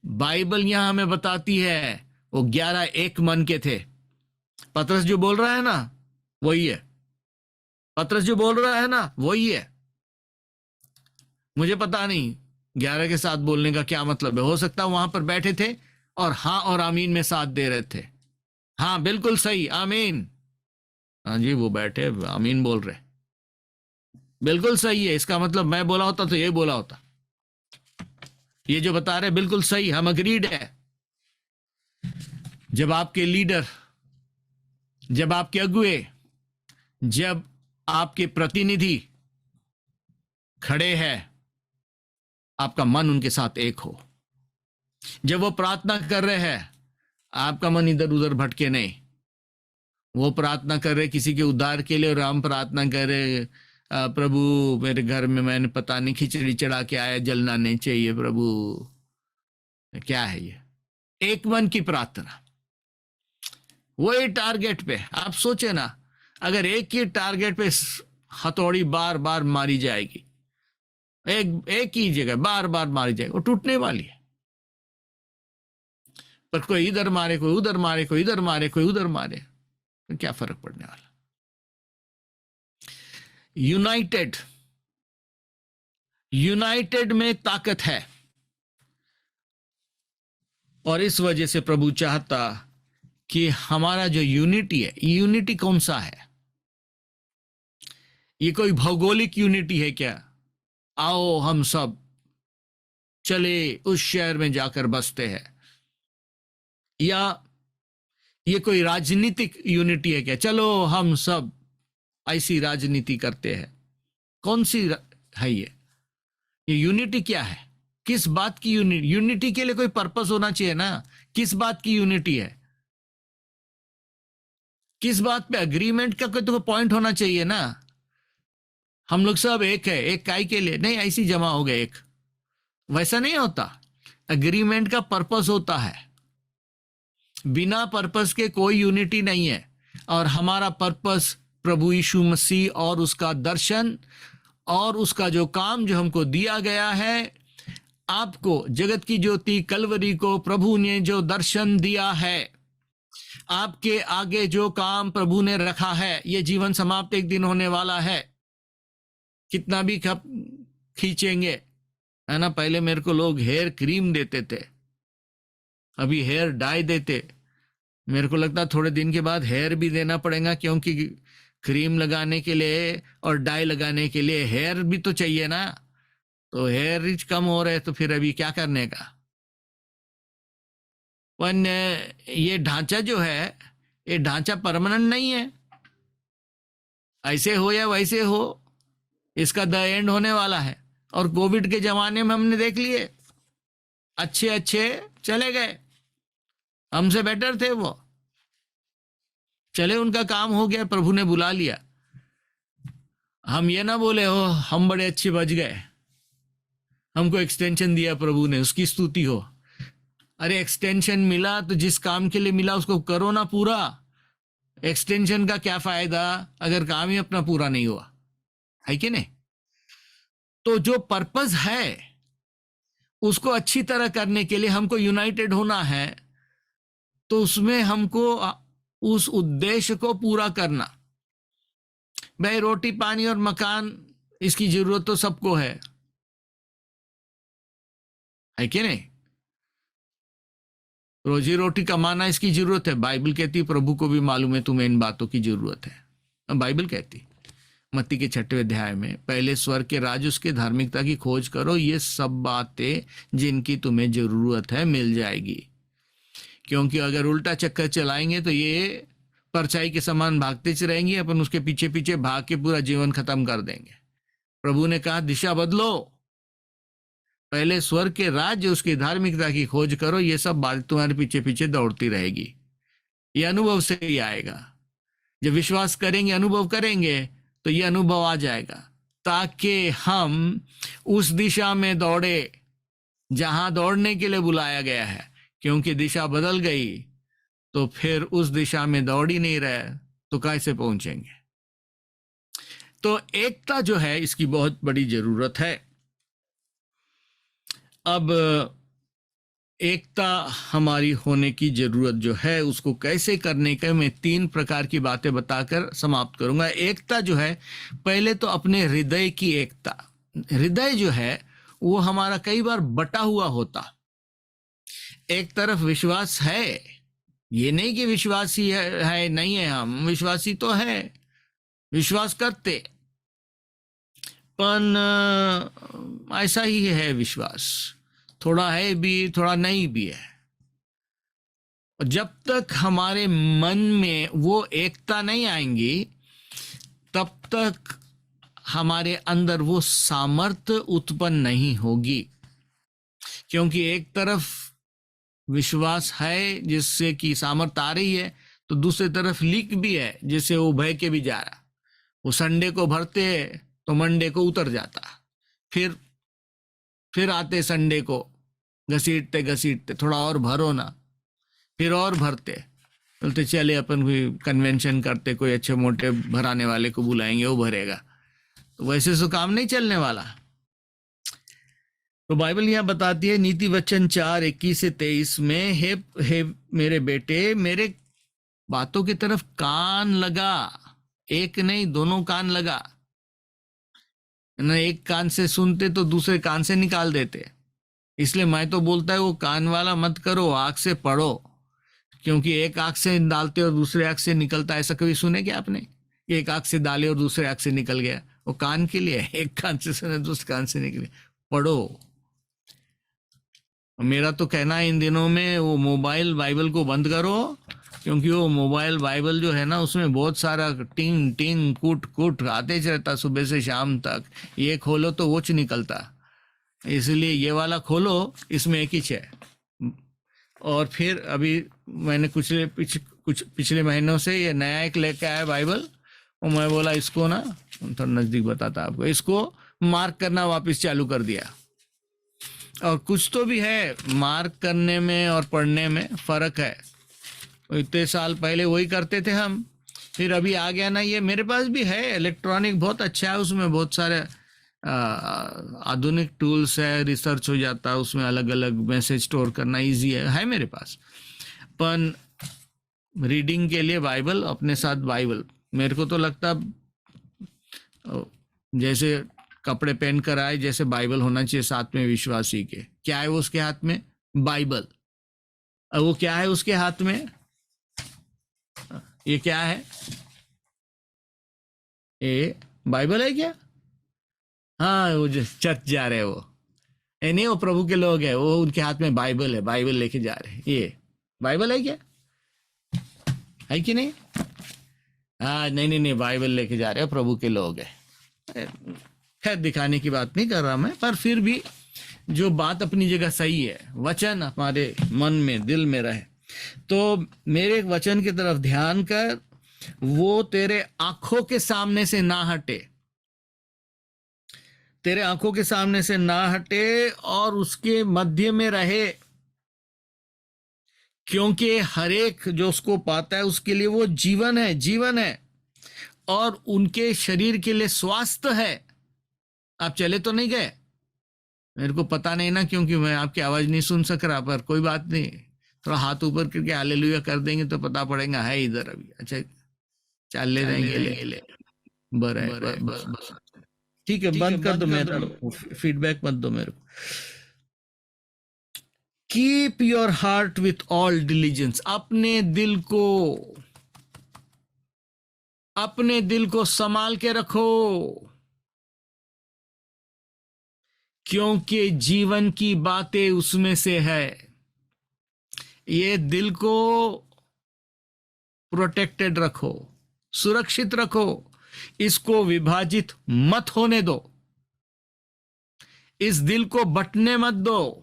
S1: बाइबल यहां हमें बताती है वो 11 एक मन के थे। पतरस जो बोल रहा है ना वही है, पतरस जो बोल रहा है ना वही है। मुझे पता नहीं 11 के साथ बोलने का क्या मतलब है। हो सकता वहां पर बैठे थे और हाँ और आमीन में साथ दे रहे थे। हाँ बिल्कुल सही, आमीन। हाँ जी, वो बैठे आमीन बोल रहे, बिल्कुल सही है। इसका मतलब मैं बोला होता तो ये बोला होता। ये जो बता रहे बिल्कुल सही, हम अग्रीड है। जब आपके लीडर, जब आपके अगुए, जब आपके प्रतिनिधि खड़े हैं, आपका मन उनके साथ एक हो। जब वो प्रार्थना कर रहे हैं, आपका मन इधर उधर भटके नहीं। वो प्रार्थना कर रहे किसी के उद्धार के लिए, और हम प्रार्थना कर रहे, प्रभु मेरे घर में मैंने पता नहीं खिचड़ी चढ़ा के आया, जलना नहीं चाहिए प्रभु। क्या है ये? एक मन की प्रार्थना, वही टारगेट पे। आप सोचे ना, अगर एक ही टारगेट पे हथौड़ी बार बार मारी जाएगी, एक ही जगह बार बार मारी जाएगी, वो टूटने वाली है। पर कोई इधर मारे, कोई उधर मारे, कोई इधर मारे, कोई उधर मारे, तो क्या फर्क पड़ने वाला? यूनाइटेड, यूनाइटेड में ताकत है। और इस वजह से प्रभु चाहता कि हमारा जो यूनिटी है, यूनिटी कौन सा है? ये कोई भौगोलिक यूनिटी है क्या? आओ हम सब चले उस शहर में जाकर बसते हैं, या ये कोई राजनीतिक यूनिटी है क्या? चलो हम सब ऐसी राजनीति करते हैं। कौन सी है ये यूनिटी क्या है? किस बात की यूनिटी? यूनिटी के लिए कोई पर्पस होना चाहिए ना। किस बात की यूनिटी है? किस बात पे अग्रीमेंट का कोई तो पॉइंट होना चाहिए ना। हम लोग सब एक है, एक काय के लिए नहीं, ऐसी जमा हो गए एक। वैसा नहीं होता। एग्रीमेंट का पर्पस होता है, बिना पर्पस के कोई यूनिटी नहीं है। और हमारा पर्पस प्रभु यीशु मसीह और उसका दर्शन और उसका जो काम जो हमको दिया गया है, आपको जगत की ज्योति कलवरी को प्रभु ने जो दर्शन दिया है, आपके आगे जो काम प्रभु ने रखा है, ये जीवन समाप्त एक दिन होने वाला है। कितना भी खींचेंगे, है ना। पहले मेरे को लोग हेयर क्रीम देते थे, अभी हेयर डाई देते। मेरे को लगता थोड़े दिन के बाद हेयर भी देना पड़ेगा, क्योंकि क्रीम लगाने के लिए और डाई लगाने के लिए हेयर भी तो चाहिए ना। तो हेयर रिच कम हो रहे, तो फिर अभी क्या करने का। पर ये ढांचा जो है, ये ढांचा परमानेंट नहीं है। ऐसे हो या वैसे हो, इसका द एंड होने वाला है। और कोविड के जमाने में हमने देख लिए, अच्छे अच्छे चले गए, हमसे बेटर थे वो, चले, उनका काम हो गया, प्रभु ने बुला लिया। हम ये ना बोले हो हम बड़े अच्छे बच गए, हमको एक्सटेंशन दिया प्रभु ने, उसकी स्तुति हो। अरे एक्सटेंशन मिला तो जिस काम के लिए मिला उसको करो ना पूरा। एक्सटेंशन का क्या फायदा अगर काम ही अपना पूरा नहीं हुआ, है कि नहीं। तो जो पर्पस है उसको अच्छी तरह करने के लिए हमको यूनाइटेड होना है, तो उसमें हमको उस उद्देश्य को पूरा करना। भाई रोटी पानी और मकान, इसकी जरूरत तो सबको है कि नहीं। रोजी रोटी कमाना इसकी जरूरत है। बाइबल कहती है, प्रभु को भी मालूम है तुम्हें इन बातों की जरूरत है। बाइबल कहती मत्ती के 6वें अध्याय में, पहले स्वर्ग के राज उसके धार्मिकता की खोज करो, ये सब बातें जिनकी तुम्हें जरूरत है मिल जाएगी। क्योंकि अगर उल्टा चक्कर चलाएंगे तो ये परछाई के समान भागते रहेंगे, अपन उसके पीछे पीछे भाग के पूरा जीवन खत्म कर देंगे। प्रभु ने कहा दिशा बदलो, पहले स्वर्ग के राज्य उसकी धार्मिकता की खोज करो, ये सब बात तुम्हारे पीछे पीछे दौड़ती रहेगी। ये अनुभव से ही आएगा। जब विश्वास करेंगे, अनुभव करेंगे, तो ये अनुभव आ जाएगा, ताकि हम उस दिशा में दौड़े जहां दौड़ने के लिए बुलाया गया है। क्योंकि दिशा बदल गई तो फिर उस दिशा में दौड़ ही नहीं रहे तो कैसे पहुंचेंगे। तो एकता जो है इसकी बहुत बड़ी जरूरत है। अब एकता हमारी होने की जरूरत जो है, उसको कैसे करने का मैं 3 प्रकार की बातें बताकर समाप्त करूंगा। एकता जो है, पहले तो अपने हृदय की एकता। हृदय जो है वो हमारा कई बार बटा हुआ होता। एक तरफ विश्वास है, ये नहीं कि विश्वासी है नहीं है, हम विश्वासी तो है, विश्वास करते, पर ऐसा ही है विश्वास, थोड़ा है भी थोड़ा नहीं भी है। जब तक हमारे मन में वो एकता नहीं आएंगी, तब तक हमारे अंदर वो सामर्थ्य उत्पन्न नहीं होगी। क्योंकि एक तरफ विश्वास है जिससे कि सामर्थ्य आ रही है, तो दूसरी तरफ लीक भी है जिससे वो बह के भी जा रहा। वो संडे को भरते तो मंडे को उतर जाता, फिर आते संडे को घसीटते घसीटते थोड़ा और भरो ना, फिर और भरते, बोलते चले अपन कोई कन्वेंशन करते, कोई अच्छे मोटे भराने वाले को बुलाएंगे वो भरेगा। तो वैसे तो काम नहीं चलने वाला। तो बाइबल यहां बताती है नीति वचन 4:21 से 23 में, हे मेरे बेटे, मेरे बातों की तरफ कान लगा। एक नहीं, दोनों कान लगा ना। एक कान से सुनते तो दूसरे कान से निकाल देते। इसलिए मैं तो बोलता है वो कान वाला मत करो, आंख से पढ़ो। क्योंकि एक आंख से डालते और दूसरे आंख से निकलता, ऐसा कभी सुने क्या आपने? एक आंख से डाले और दूसरे आंख से निकल गया। वो कान के लिए, एक कान से सुने दूसरे कान से निकले। पढ़ो। मेरा तो कहना है इन दिनों में वो मोबाइल बाइबल को बंद करो, क्योंकि वो मोबाइल बाइबल जो है ना, उसमें बहुत सारा टिंग टिंग कुट कुट आते रहता सुबह से शाम तक। ये खोलो तो वोच निकलता, इसलिए ये वाला खोलो, इसमें एक ही है। और फिर अभी मैंने कुछ पिछले महीनों से ये नया एक लेके आया बाइबल, और मैं बोला इसको ना, थोड़ा नजदीक बताता आपको, इसको मार्क करना वापस चालू कर दिया। और कुछ तो भी है, मार्क करने में और पढ़ने में फर्क है। इतने साल पहले वही करते थे हम, फिर अभी आ गया ना ये। मेरे पास भी है इलेक्ट्रॉनिक, बहुत अच्छा है, उसमें बहुत सारे आधुनिक टूल्स है, रिसर्च हो जाता है उसमें, अलग अलग मैसेज स्टोर करना इजी है मेरे पास। पर रीडिंग के लिए बाइबल, अपने साथ बाइबल, मेरे को तो लगता जैसे कपड़े पहन कर आए, जैसे बाइबल होना चाहिए साथ में विश्वासी के। क्या है वो उसके हाथ में? बाइबल। और वो क्या है उसके हाथ में? ये क्या है? ये बाइबल है क्या? हाँ, वो जो चर्च जा रहे हैं वो, नहीं, वो प्रभु के लोग हैं, वो उनके हाथ में बाइबल है, बाइबल लेके जा रहे हैं। ये बाइबल है क्या? है कि नहीं? हाँ, नहीं नहीं नहीं, बाइबल लेके जा रहे हैं, प्रभु के लोग हैं। खैर, दिखाने की बात नहीं कर रहा मैं, पर फिर भी जो बात अपनी जगह सही है, वचन हमारे मन में, दिल में रहे। तो मेरे वचन की तरफ ध्यान कर, वो तेरे आंखों के सामने से ना हटे, तेरे आंखों के सामने से ना हटे और उसके मध्य में रहे, क्योंकि हर एक जो उसको पाता है उसके लिए वो जीवन है, जीवन है, और उनके शरीर के लिए स्वास्थ्य है। आप चले तो नहीं गए? मेरे को पता नहीं ना, क्योंकि मैं आपकी आवाज नहीं सुन सक रहा, पर कोई बात नहीं, थोड़ा हाथ ऊपर करके हालेलुया कर देंगे तो पता पड़ेगा है इधर अभी। अच्छा, चल ले जाएंगे, ले बस ठीक है, बंद कर दो, मेरा फीडबैक मत दो मेरे को। Keep your heart with all diligence, अपने दिल को संभाल के रखो, क्योंकि जीवन की बातें उसमें से है। ये दिल को प्रोटेक्टेड रखो, सुरक्षित रखो, इसको विभाजित मत होने दो, इस दिल को बंटने मत दो।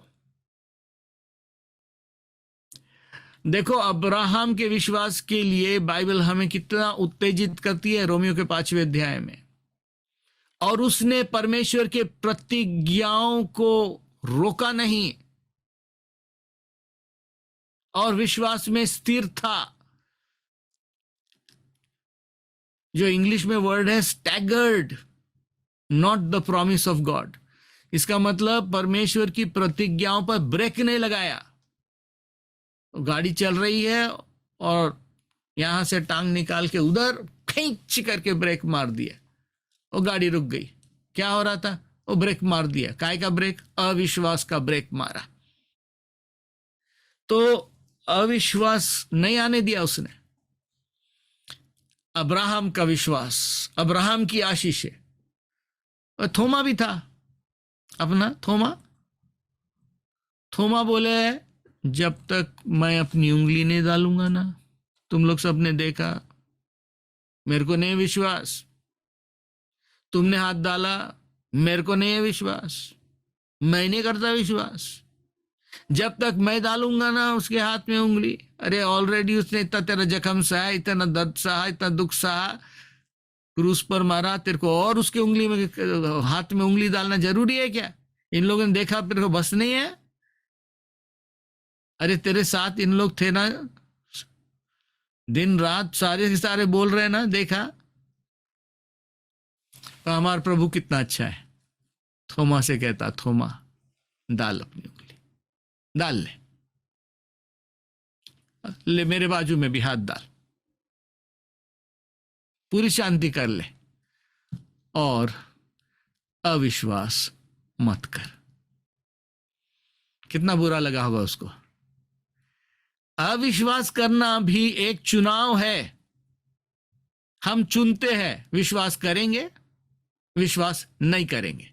S1: देखो, अब्राहम के विश्वास के लिए बाइबल हमें कितना उत्तेजित करती है, रोमियो के 5वें अध्याय में। और उसने परमेश्वर के प्रतिज्ञाओं को रोका नहीं और विश्वास में स्थिर था। जो इंग्लिश में वर्ड है staggered, not the promise of God. इसका मतलब परमेश्वर की प्रतिज्ञाओं पर ब्रेक नहीं लगाया। गाड़ी चल रही है और यहां से टांग निकाल के उधर खींच करके ब्रेक मार दिया, वो गाड़ी रुक गई। क्या हो रहा था? वो ब्रेक मार दिया। काय का ब्रेक? अविश्वास का ब्रेक मारा। तो अविश्वास नहीं आने दिया उसने। अब्राहम का विश्वास, अब्राहम की आशीष है। और थोमा भी था अपना, थोमा बोले, जब तक मैं अपनी उंगली नहीं डालूंगा ना, तुम लोग सबने देखा, मेरे को नहीं विश्वास। तुमने हाथ डाला, मेरे को नहीं है विश्वास, मैं नहीं करता विश्वास। जब तक मैं डालूंगा ना उसके हाथ में उंगली, अरे ऑलरेडी उसने इतना तेरा जख्म सहा, इतना दर्द सहा, इतना दुख सहा, क्रूस पर मारा, तेरे को और उसके उंगली में, हाथ में उंगली डालना जरूरी है क्या? इन लोगों ने देखा, तेरे को बस नहीं है? अरे तेरे साथ इन लोग थे ना, दिन रात सारे के सारे बोल रहे ना, देखा? तो हमारा प्रभु कितना अच्छा है। थोमा से कहता, थोमा डाल अपनी उंगली, डाल ले मेरे बाजू में भी हाथ डाल, पूरी शांति कर ले, और अविश्वास मत कर। कितना बुरा लगा होगा उसको। अविश्वास करना भी एक चुनाव है। हम चुनते हैं, विश्वास करेंगे, विश्वास नहीं करेंगे।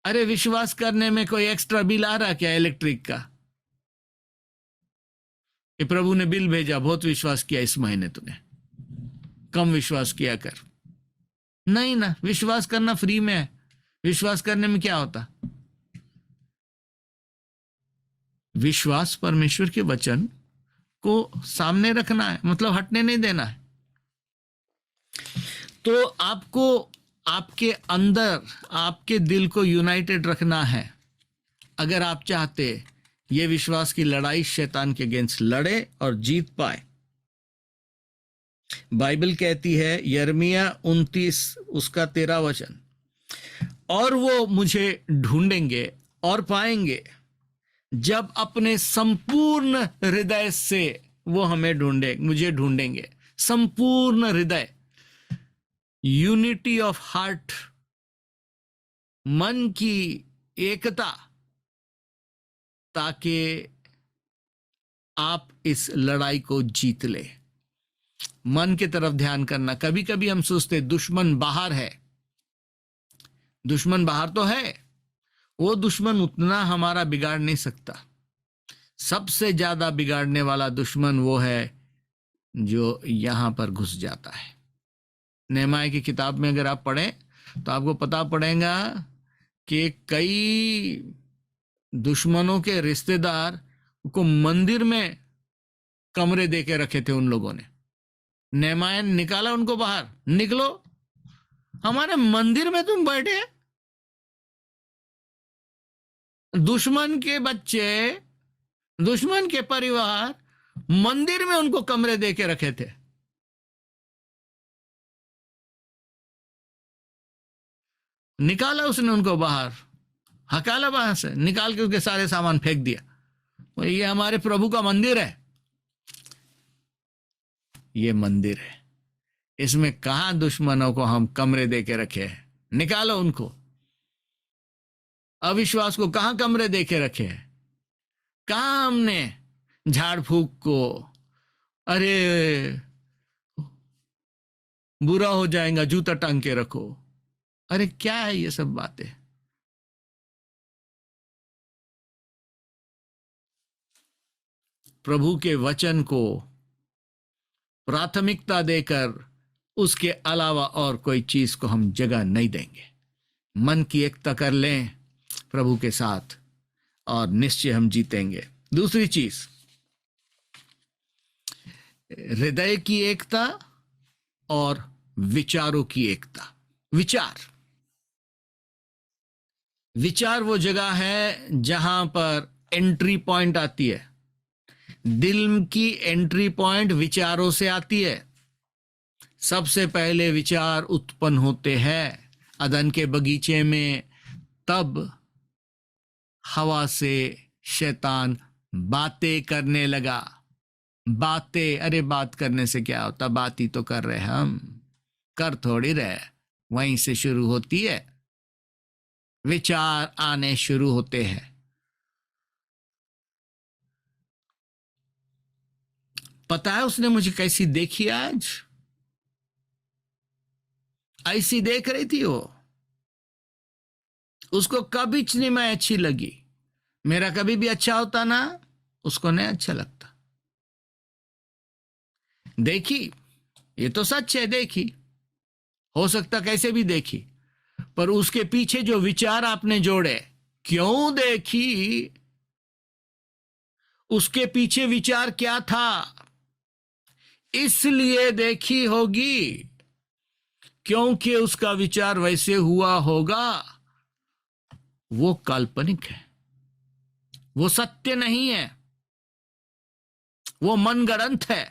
S1: अरे विश्वास करने में कोई एक्स्ट्रा बिल आ रहा क्या इलेक्ट्रिक का? कि प्रभु ने बिल भेजा, बहुत विश्वास किया इस महीने तूने, कम विश्वास किया कर। नहीं ना, विश्वास करना फ्री में है। विश्वास करने में क्या होता? विश्वास परमेश्वर के वचन को सामने रखना है, मतलब हटने नहीं देना है। तो आपको आपके अंदर आपके दिल को यूनाइटेड रखना है। अगर आप चाहते ये विश्वास की लड़ाई शैतान के अगेंस्ट लड़े और जीत पाए। बाइबल कहती है यिर्मयाह 29 उसका 13 वचन, और वो मुझे ढूंढेंगे और पाएंगे जब अपने संपूर्ण हृदय से वो हमें मुझे ढूंढेंगे। संपूर्ण हृदय, यूनिटी ऑफ हार्ट, मन की एकता, ताकि आप इस लड़ाई को जीत ले। मन की तरफ ध्यान करना। कभी कभी हम सोचते दुश्मन बाहर है। दुश्मन बाहर तो है, वो दुश्मन उतना हमारा बिगाड़ नहीं सकता। सबसे ज्यादा बिगाड़ने वाला दुश्मन वो है जो यहां पर घुस जाता है। नेहमाया की किताब में अगर आप पढ़ें तो आपको पता पड़ेगा कि कई दुश्मनों के रिश्तेदार को मंदिर में कमरे दे के रखे थे उन लोगों ने। नेहमाया ने निकाला उनको बाहर, निकलो, हमारे मंदिर में तुम बैठे। दुश्मन के बच्चे, दुश्मन के परिवार मंदिर में उनको कमरे दे के रखे थे। निकाला उसने उनको बाहर, हकाला बाहर से निकाल के उसके सारे सामान फेंक दिया। ये हमारे प्रभु का मंदिर है, ये मंदिर है, इसमें कहां दुश्मनों को हम कमरे दे के रखे हैं। निकालो उनको। अविश्वास को कहां कमरे दे के रखे हैं? कहां हमने झाड़ फूक को, अरे बुरा हो जाएगा जूता टांग के रखो, अरे क्या है ये सब बातें। प्रभु के वचन को प्राथमिकता देकर उसके अलावा और कोई चीज को हम जगह नहीं देंगे। मन की एकता कर लें प्रभु के साथ और निश्चय हम जीतेंगे। दूसरी चीज, हृदय की एकता और विचारों की एकता। विचार वो जगह है जहां पर एंट्री पॉइंट आती है। दिल की एंट्री पॉइंट विचारों से आती है। सबसे पहले विचार उत्पन्न होते हैं अदन के बगीचे में, तब हवा से शैतान बातें करने लगा। बातें, अरे बात करने से क्या होता, बात ही तो कर रहे हम, कर थोड़ी रहे। वहीं से शुरू होती है, विचार आने शुरू होते हैं। पता है उसने मुझे कैसी देखी आज? ऐसी देख रही थी वो, उसको कभी नहीं मैं अच्छी लगी। मेरा कभी भी अच्छा होता ना, उसको नहीं अच्छा लगता। देखी, ये तो सच है, देखी, हो सकता कैसे भी देखी, पर उसके पीछे जो विचार आपने जोड़े, क्यों देखी, उसके पीछे विचार क्या था, इसलिए देखी होगी, क्योंकि उसका विचार वैसे हुआ होगा। वो काल्पनिक है, वो सत्य नहीं है, वो मनगढ़ंत है,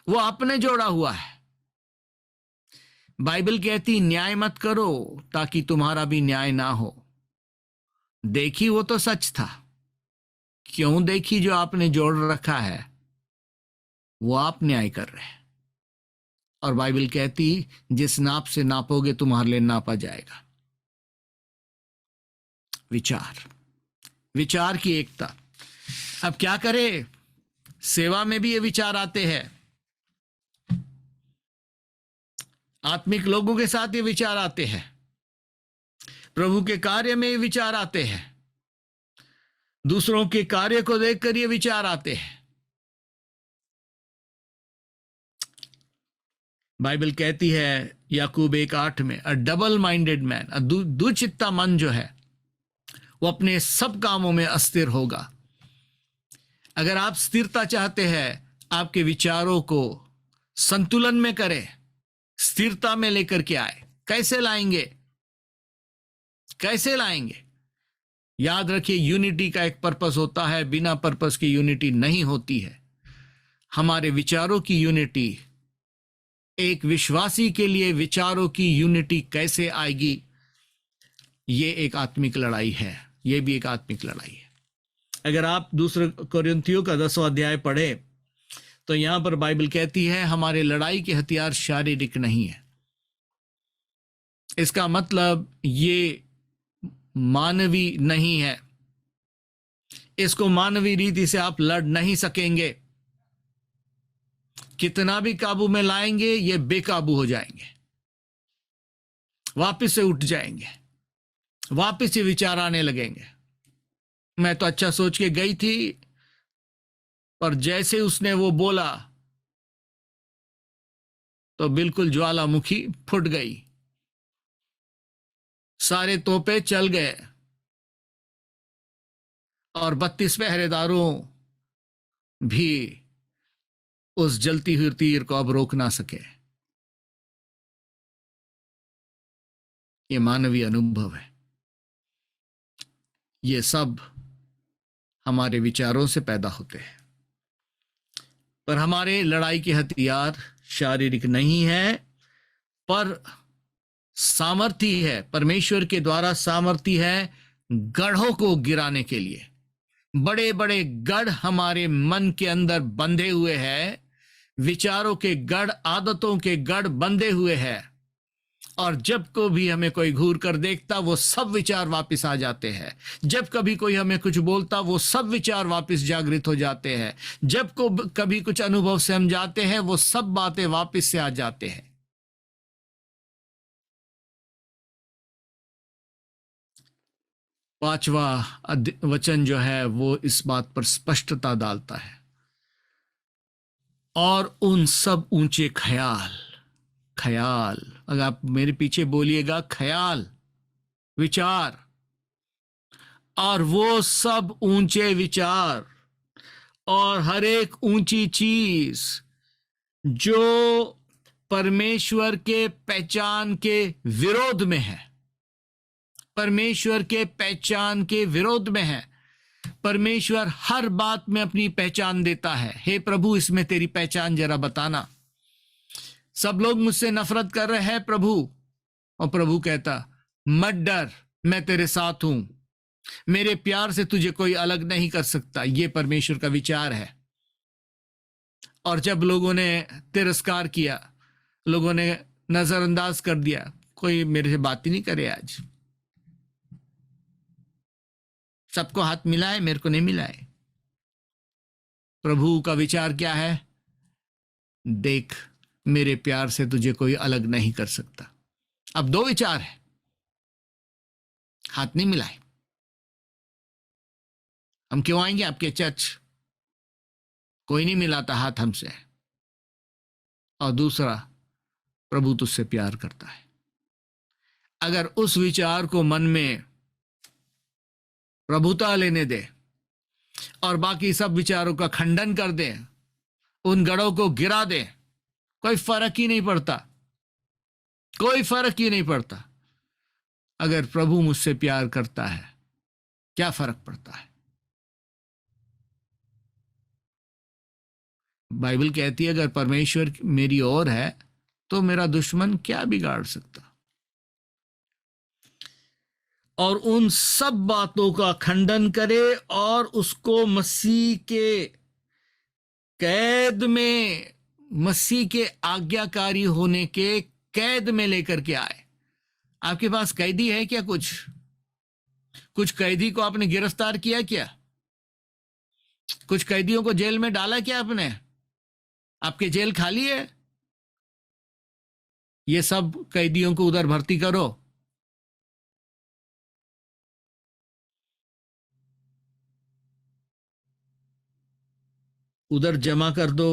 S1: वो आपने जोड़ा हुआ है। बाइबल कहती न्याय मत करो ताकि तुम्हारा भी न्याय ना हो। देखी वो तो सच था, क्यों देखी जो आपने जोड़ रखा है वो आप न्याय कर रहे हैं। और बाइबल कहती जिस नाप से नापोगे तुम्हारे लिए नापा जाएगा। विचार की एकता। अब क्या करें, सेवा में भी ये विचार आते हैं, आत्मिक लोगों के साथ ये विचार आते हैं, प्रभु के कार्य में ये विचार आते हैं, दूसरों के कार्य को देखकर ये विचार आते हैं। बाइबल कहती है याकूब 1:8 में, अ डबल माइंडेड मैन, दुचित्ता मन जो है वो अपने सब कामों में अस्थिर होगा। अगर आप स्थिरता चाहते हैं, आपके विचारों को संतुलन में करें, स्थिरता में लेकर के आए, कैसे लाएंगे? कैसे लाएंगे? याद रखिए, यूनिटी का एक पर्पस होता है, बिना पर्पस की यूनिटी नहीं होती है। हमारे विचारों की यूनिटी, एक विश्वासी के लिए विचारों की यूनिटी कैसे आएगी? ये एक आत्मिक लड़ाई है, ये भी एक आत्मिक लड़ाई है। अगर आप दूसरे कोरिन्थियों का 10वां अध्याय पढ़े तो यहां पर बाइबल कहती है हमारे लड़ाई के हथियार शारीरिक नहीं है। इसका मतलब ये मानवी नहीं है। इसको मानवी रीति से आप लड़ नहीं सकेंगे। कितना भी काबू में लाएंगे ये बेकाबू हो जाएंगे, वापस से उठ जाएंगे, वापस से विचार आने लगेंगे। मैं तो अच्छा सोच के गई थी, पर जैसे उसने वो बोला तो बिल्कुल ज्वालामुखी फूट गई, सारे तोपे चल गए और 32 पहरेदारों भी उस जलती हुई तीर को अब रोक ना सके। ये मानवीय अनुभव है। ये सब हमारे विचारों से पैदा होते हैं। पर हमारे लड़ाई के हथियार शारीरिक नहीं है, पर सामर्थी है, परमेश्वर के द्वारा सामर्थी है गढ़ों को गिराने के लिए। बड़े बड़े गढ़ हमारे मन के अंदर बंधे हुए हैं, विचारों के गढ़, आदतों के गढ़ बंधे हुए हैं, और जब को भी हमें कोई घूर कर देखता वो सब विचार वापस आ जाते हैं। जब कभी कोई हमें कुछ बोलता वो सब विचार वापस जागृत हो जाते हैं। जब को कभी कुछ अनुभव से हम जाते हैं वो सब बातें वापस से आ जाते हैं। पांचवा वचन जो है वो इस बात पर स्पष्टता डालता है, और उन सब ऊंचे ख्याल, ख्याल, अगर आप मेरे पीछे बोलिएगा, ख्याल, विचार, और वो सब ऊंचे विचार और हर एक ऊंची चीज जो परमेश्वर के पहचान के विरोध में है, परमेश्वर के पहचान के विरोध में है। परमेश्वर हर बात में अपनी पहचान देता है। हे प्रभु, इसमें तेरी पहचान जरा बताना। सब लोग मुझसे नफरत कर रहे हैं प्रभु, और प्रभु कहता मत डर, मैं तेरे साथ हूं, मेरे प्यार से तुझे कोई अलग नहीं कर सकता। ये परमेश्वर का विचार है। और जब लोगों ने तिरस्कार किया, लोगों ने नजरअंदाज कर दिया, कोई मेरे से बात ही नहीं करे, आज सबको हाथ मिलाए, मेरे को नहीं मिलाए। प्रभु का विचार क्या है? देख, मेरे प्यार से तुझे कोई अलग नहीं कर सकता। अब दो विचार है, हाथ नहीं मिलाए। हम क्यों आएंगे आपके चर्च? कोई नहीं मिलाता हाथ हमसे। और दूसरा, प्रभु तुझसे प्यार करता है। अगर उस विचार को मन में प्रभुता लेने दे और बाकी सब विचारों का खंडन कर दे, उन गढ़ों को गिरा दे, कोई फर्क ही नहीं पड़ता, कोई फर्क ही नहीं पड़ता। अगर प्रभु मुझसे प्यार करता है, क्या फर्क पड़ता है? बाइबल कहती है अगर परमेश्वर मेरी ओर है तो मेरा दुश्मन क्या बिगाड़ सकता? और उन सब बातों का खंडन करे और उसको मसीह के कैद में, मसीह के आज्ञाकारी होने के कैद में लेकर के आए। आपके पास कैदी है क्या? कुछ कैदी को आपने गिरफ्तार किया क्या? कुछ कैदियों को जेल में डाला क्या आपने? आपके जेल खाली है? ये सब कैदियों को उधर भर्ती करो। उधर जमा कर दो।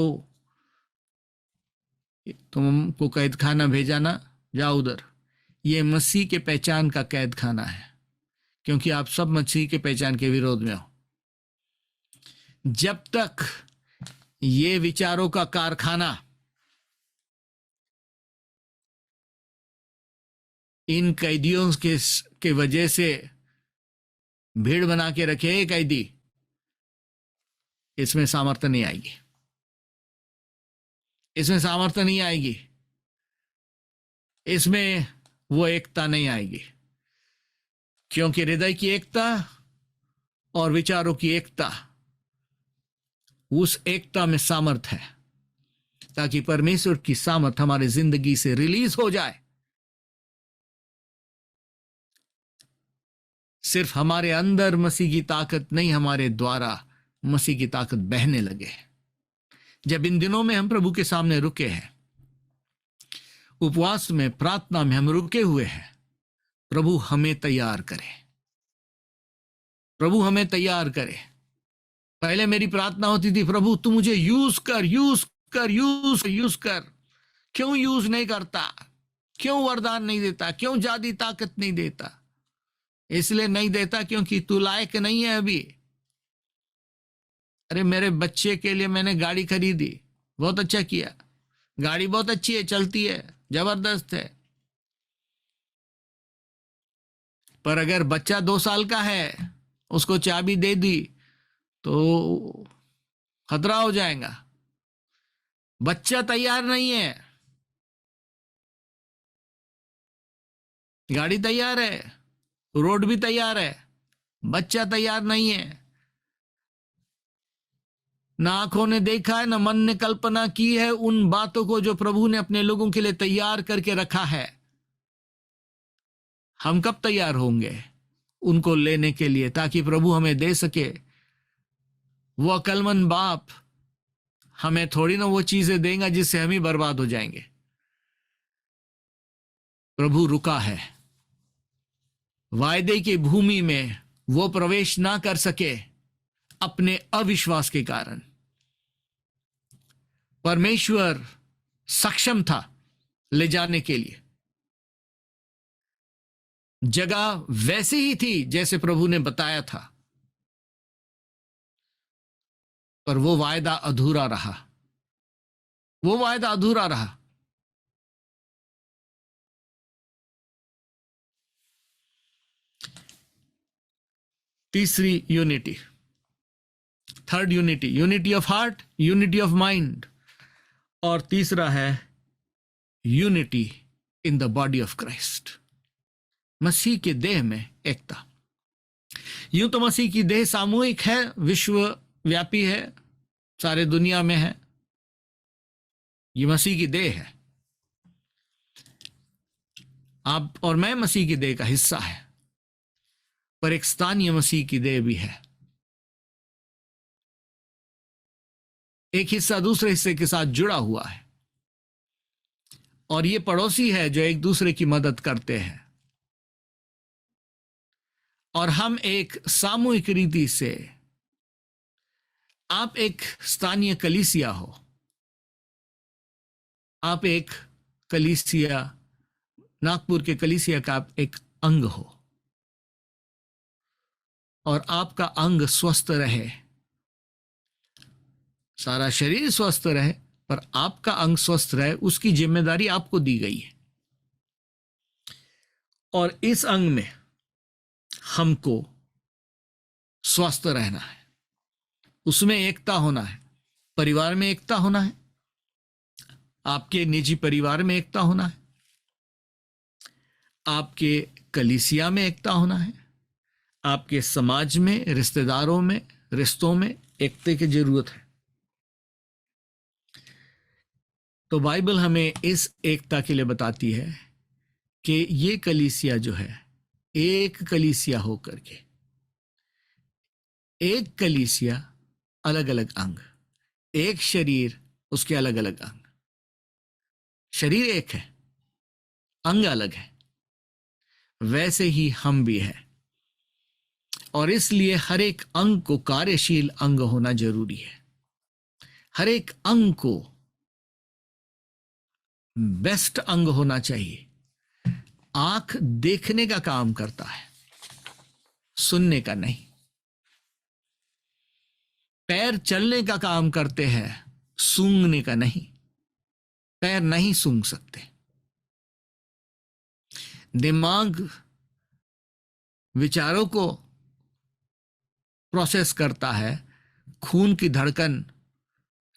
S1: तुमको कैद खाना भेजा ना, जाओ उधर। ये मसीह के पहचान का कैद खाना है, क्योंकि आप सब मसीह के पहचान के विरोध में हो। जब तक ये विचारों का कारखाना इन कैदियों के वजह से भीड़ बना के रखे कैदी, इसमें सामर्थ्य नहीं आएगी, इसमें सामर्थ्य नहीं आएगी, इसमें वो एकता नहीं आएगी, क्योंकि हृदय की एकता और विचारों की एकता, उस एकता में सामर्थ्य है, ताकि परमेश्वर की सामर्थ हमारी जिंदगी से रिलीज हो जाए। सिर्फ हमारे अंदर मसीह की ताकत नहीं, हमारे द्वारा मसीह की ताकत बहने लगे। जब इन दिनों में हम प्रभु के सामने रुके हैं, उपवास में, प्रार्थना में हम रुके हुए हैं, प्रभु हमें तैयार करे, प्रभु हमें तैयार करे। पहले मेरी प्रार्थना होती थी, प्रभु तू मुझे यूज कर, यूज कर, यूज कर। क्यों यूज नहीं करता? क्यों वरदान नहीं देता? क्यों जादी ताकत नहीं देता? इसलिए नहीं देता क्योंकि तू लायक नहीं है अभी। अरे मेरे बच्चे के लिए मैंने गाड़ी खरीदी, बहुत अच्छा किया, गाड़ी बहुत अच्छी है, चलती है, जबरदस्त है, पर अगर बच्चा 2 साल का है, उसको चाबी दे दी तो खतरा हो जाएगा। बच्चा तैयार नहीं है, गाड़ी तैयार है, रोड भी तैयार है, बच्चा तैयार नहीं है। ना आंखों ने देखा है, ना मन ने कल्पना की है उन बातों को जो प्रभु ने अपने लोगों के लिए तैयार करके रखा है। हम कब तैयार होंगे उनको लेने के लिए, ताकि प्रभु हमें दे सके? वो अकलमंद बाप हमें थोड़ी ना वो चीजें देगा जिससे हम ही बर्बाद हो जाएंगे। प्रभु रुका है, वायदे की भूमि में वो प्रवेश ना कर सके अपने अविश्वास के कारण। परमेश्वर सक्षम था ले जाने के लिए, जगह वैसी ही थी जैसे प्रभु ने बताया था, पर वो वायदा अधूरा रहा, वो वायदा अधूरा रहा। तीसरी unity, third unity, unity of heart, unity of mind, और तीसरा है unity in the body of Christ, मसीह के देह में एकता। यूं तो मसीह की देह सामूहिक है, विश्वव्यापी है, सारे दुनिया में है, ये मसीह की देह है। आप और मैं मसीह की देह का हिस्सा है, पर एक स्थानीय मसीह की देह भी है। एक हिस्सा दूसरे हिस्से के साथ जुड़ा हुआ है, और ये पड़ोसी है जो एक दूसरे की मदद करते हैं। और हम एक सामूहिक रीति से, आप एक स्थानीय कलीसिया हो, आप एक कलीसिया, नागपुर के कलीसिया का आप एक अंग हो, और आपका अंग स्वस्थ रहे, सारा शरीर स्वस्थ रहे, पर आपका अंग स्वस्थ रहे, उसकी जिम्मेदारी आपको दी गई है। और इस अंग में हमको स्वस्थ रहना है, उसमें एकता होना है, परिवार में एकता होना है, आपके निजी परिवार में एकता होना है, आपके कलीसिया में एकता होना है, आपके समाज में, रिश्तेदारों में, रिश्तों में एकता की जरूरत है। तो बाइबल हमें इस एकता के लिए बताती है कि ये कलीसिया जो है, एक कलीसिया होकर के, एक कलीसिया, अलग अलग अंग, एक शरीर, उसके अलग अलग अंग। शरीर एक है, अंग अलग है, वैसे ही हम भी हैं। और इसलिए हर एक अंग को कार्यशील अंग होना जरूरी है। हर एक अंग को बेस्ट अंग होना चाहिए। आंख देखने का काम करता है, सुनने का नहीं। पैर चलने का काम करते हैं, सूंघने का नहीं। पैर नहीं सूंघ सकते। दिमाग विचारों को प्रोसेस करता है, खून की धड़कन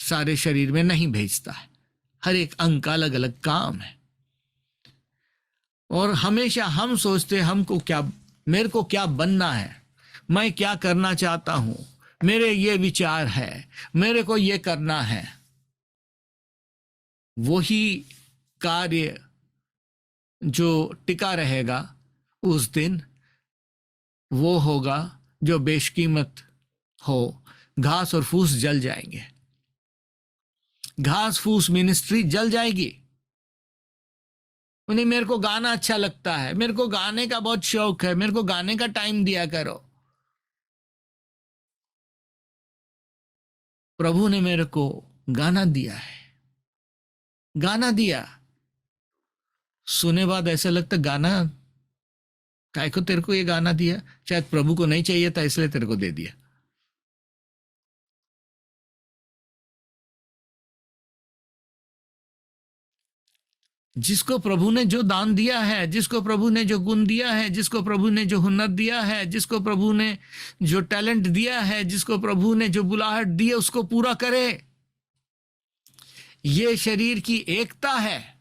S1: सारे शरीर में नहीं भेजता है। हर एक अंग का अलग अलग काम है। और हमेशा हम सोचते मेरे को क्या बनना है, मैं क्या करना चाहता हूं, मेरे ये विचार है, मेरे को ये करना है। वही कार्य जो टिका रहेगा उस दिन वो होगा जो बेशकीमत हो। घास और फूस जल जाएंगे, घास फूस मिनिस्ट्री जल जाएगी। नहीं, मेरे को गाना अच्छा लगता है, मेरे को गाने का बहुत शौक है, मेरे को गाने का टाइम दिया करो। प्रभु ने मेरे को गाना दिया है, गाना दिया। सुने बाद ऐसा लगता गाना काय को तेरे को ये गाना दिया, शायद प्रभु को नहीं चाहिए था इसलिए तेरे को दे दिया। जिसको प्रभु ने जो दान दिया है, जिसको प्रभु ने जो गुण दिया है, जिसको प्रभु ने जो हुनर दिया है, जिसको प्रभु ने जो टैलेंट दिया है, जिसको प्रभु ने जो बुलाहट दी है, उसको पूरा करे। ये शरीर की एकता है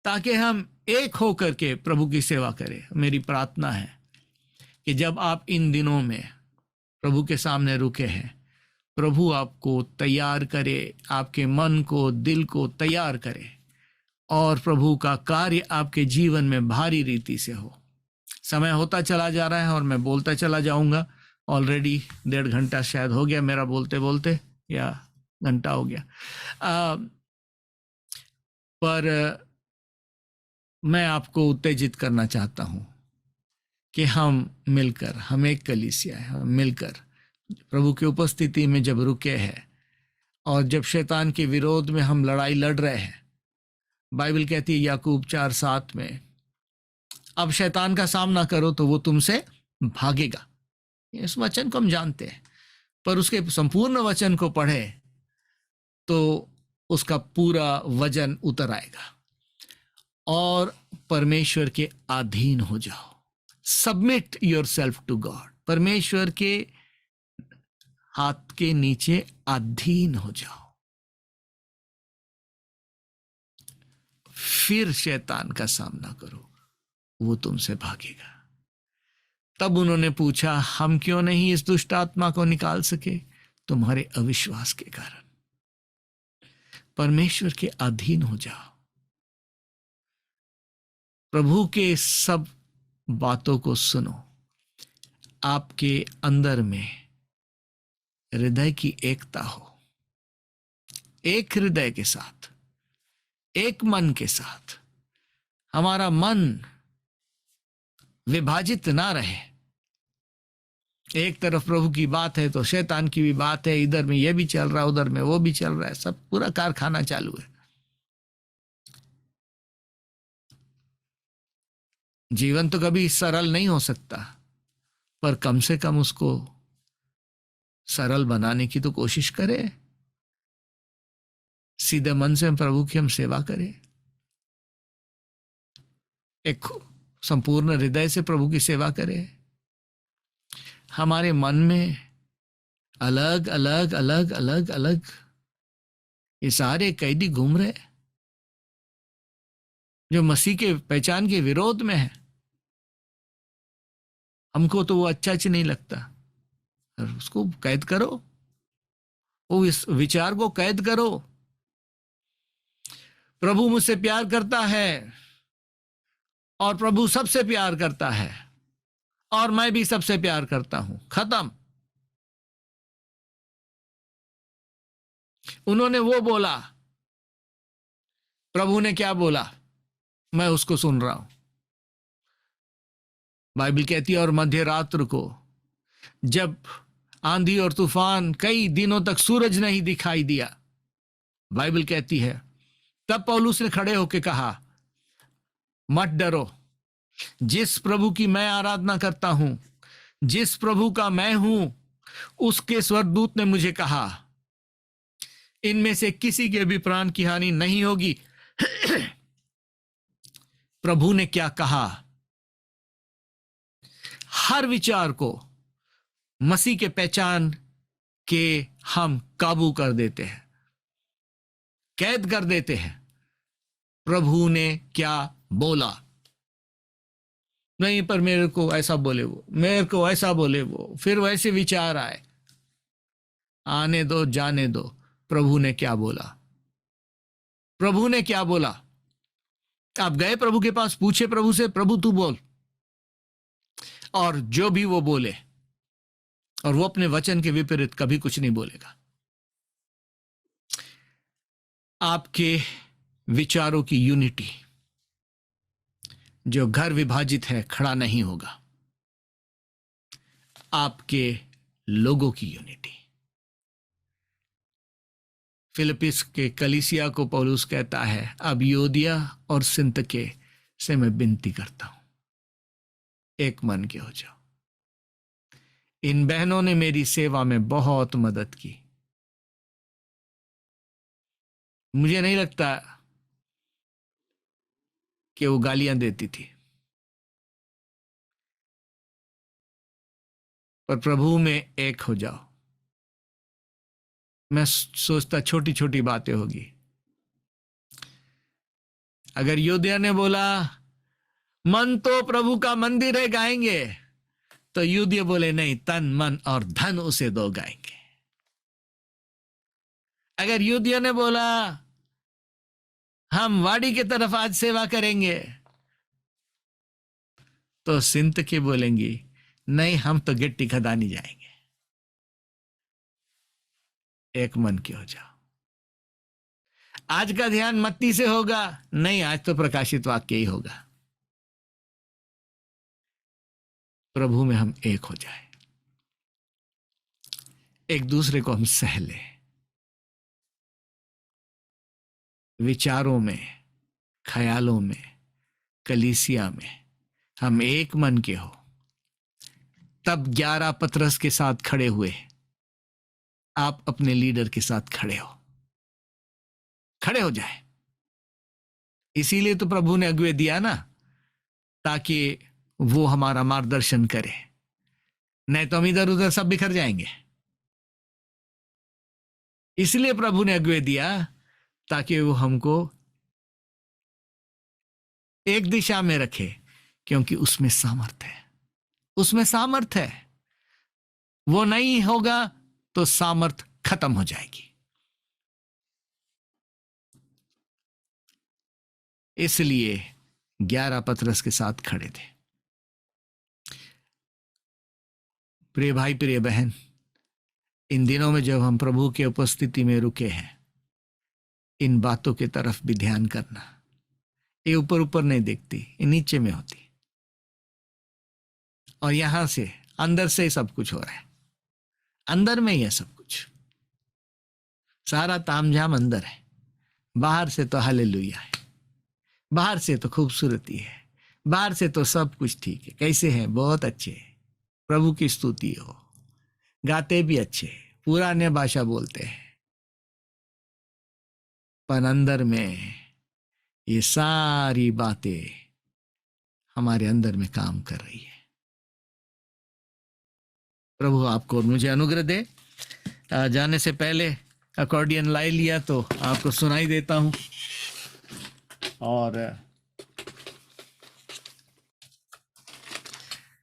S1: ताकि हम एक होकर के प्रभु की सेवा करें। मेरी प्रार्थना है कि जब आप इन दिनों में प्रभु के सामने रुके हैं, प्रभु आपको तैयार करे, आपके मन को, दिल को तैयार करे और प्रभु का कार्य आपके जीवन में भारी रीति से हो। समय होता चला जा रहा है और मैं बोलता चला जाऊंगा। ऑलरेडी 1.5 घंटा शायद हो गया मेरा बोलते बोलते, या घंटा हो गया। पर मैं आपको उत्तेजित करना चाहता हूं कि हम एक कलीसिया है, हम मिलकर प्रभु की उपस्थिति में जब रुके हैं और जब शैतान के विरोध में हम लड़ाई लड़ रहे हैं, बाइबल कहती है याकूब 4:7 में, अब शैतान का सामना करो तो वो तुमसे भागेगा। इस वचन को हम जानते हैं, पर उसके संपूर्ण वचन को पढ़े तो उसका पूरा वजन उतर आएगा। और परमेश्वर के अधीन हो जाओ, सबमिट योरसेल्फ टू गॉड, परमेश्वर के हाथ के नीचे अधीन हो जाओ, फिर शैतान का सामना करो, वो तुमसे भागेगा। तब उन्होंने पूछा, हम क्यों नहीं इस दुष्ट आत्मा को निकाल सके? तुम्हारे अविश्वास के कारण। परमेश्वर के अधीन हो जाओ, प्रभु के सब बातों को सुनो। आपके अंदर में हृदय की एकता हो, एक हृदय के साथ, एक मन के साथ। हमारा मन विभाजित ना रहे। एक तरफ प्रभु की बात है तो शैतान की भी बात है, इधर में ये भी चल रहा है, उधर में वो भी चल रहा है, सब पूरा कारखाना चालू है। जीवन तो कभी सरल नहीं हो सकता, पर कम से कम उसको सरल बनाने की तो कोशिश करें। सीधे मन से प्रभु की हम सेवा करें, एक संपूर्ण हृदय से प्रभु की सेवा करें। हमारे मन में अलग अलग अलग अलग अलग ये सारे कैदी घूम रहे जो मसीह के पहचान के विरोध में है। हमको तो वो अच्छा नहीं लगता, और उसको कैद करो, वो इस विचार को कैद करो। प्रभु मुझसे प्यार करता है और प्रभु सबसे प्यार करता है और मैं भी सबसे प्यार करता हूं, खत्म। उन्होंने वो बोला, प्रभु ने क्या बोला, मैं उसको सुन रहा हूं। बाइबल कहती है और मध्य रात्र को जब आंधी और तूफान, कई दिनों तक सूरज नहीं दिखाई दिया, बाइबल कहती है तब पौलुस ने खड़े होकर कहा, मत डरो, जिस प्रभु की मैं आराधना करता हूं, जिस प्रभु का मैं हूं, उसके स्वर्गदूत ने मुझे कहा इनमें से किसी के भी प्राण की हानि नहीं होगी। प्रभु ने क्या कहा, हर विचार को मसीह के पहचान के हम काबू कर देते हैं, कैद कर देते हैं। प्रभु ने क्या बोला, नहीं पर मेरे को ऐसा बोले वो, मेरे को ऐसा बोले वो, फिर वैसे विचार आए, आने दो, जाने दो। प्रभु ने क्या बोला, प्रभु ने क्या बोला। आप गए प्रभु के पास, पूछे प्रभु से, प्रभु तू बोल, और जो भी वो बोले, और वो अपने वचन के विपरीत कभी कुछ नहीं बोलेगा। आपके विचारों की यूनिटी, जो घर विभाजित है, खड़ा नहीं होगा। आपके लोगों की यूनिटी। फिलिपिस के कलीसिया को पौलुस कहता है, अब योदिया और सिंतके से मैं विनती करता हूं, एक मन के हो जाओ। इन बहनों ने मेरी सेवा में बहुत मदद की। मुझे नहीं लगता कि वो गालियां देती थी, पर प्रभु में एक हो जाओ। मैं सोचता छोटी छोटी बातें होगी। अगर योदिया ने बोला मन तो प्रभु का मंदिर है, गाएंगे, तो योदिया बोले नहीं, तन मन और धन उसे दो, गाएंगे। अगर योदिया ने बोला हम वाड़ी की तरफ आज सेवा करेंगे, तो सिंत के बोलेंगी नहीं, हम तो गिट्टी खदानी जाएंगे। एक मन के हो जाओ। आज का ध्यान मत्ती से होगा, नहीं, आज तो प्रकाशित वाक्य ही होगा। प्रभु में हम एक हो जाए, एक दूसरे को हम सह ले, विचारों में, ख्यालों में, कलीसिया में हम एक मन के हो। तब 11 पतरस के साथ खड़े हुए, आप अपने लीडर के साथ खड़े हो जाए। इसीलिए तो प्रभु ने अगुवे दिया ना, ताकि वो हमारा मार्गदर्शन करे, नहीं तो हम इधर उधर सब बिखर जाएंगे। इसलिए प्रभु ने अगुवे दिया, ताकि वो हमको एक दिशा में रखे, क्योंकि उसमें सामर्थ है, उसमें सामर्थ है। वो नहीं होगा तो सामर्थ खत्म हो जाएगी। इसलिए 11 पतरस के साथ खड़े थे। प्रिय भाई, प्रिय बहन, इन दिनों में जब हम प्रभु की उपस्थिति में रुके हैं, इन बातों की तरफ भी ध्यान करना। ये ऊपर ऊपर नहीं दिखती, ये नीचे में होती, और यहां से अंदर से ही सब कुछ हो रहा है। अंदर में ही है सब कुछ, सारा तामझाम अंदर है। बाहर से तो हालेलुया है, बाहर से तो खूबसूरती है, बाहर से तो सब कुछ ठीक है। कैसे हैं? बहुत अच्छे, प्रभु की स्तुति हो, गाते भी अच्छे, पूरा अन्य भाषा बोलते हैं, पर अंदर में ये सारी बातें हमारे अंदर में काम कर रही है। प्रभु आपको और मुझे अनुग्रह दे। जाने से पहले अकॉर्डियन लाई लिया तो आपको सुनाई देता हूं, और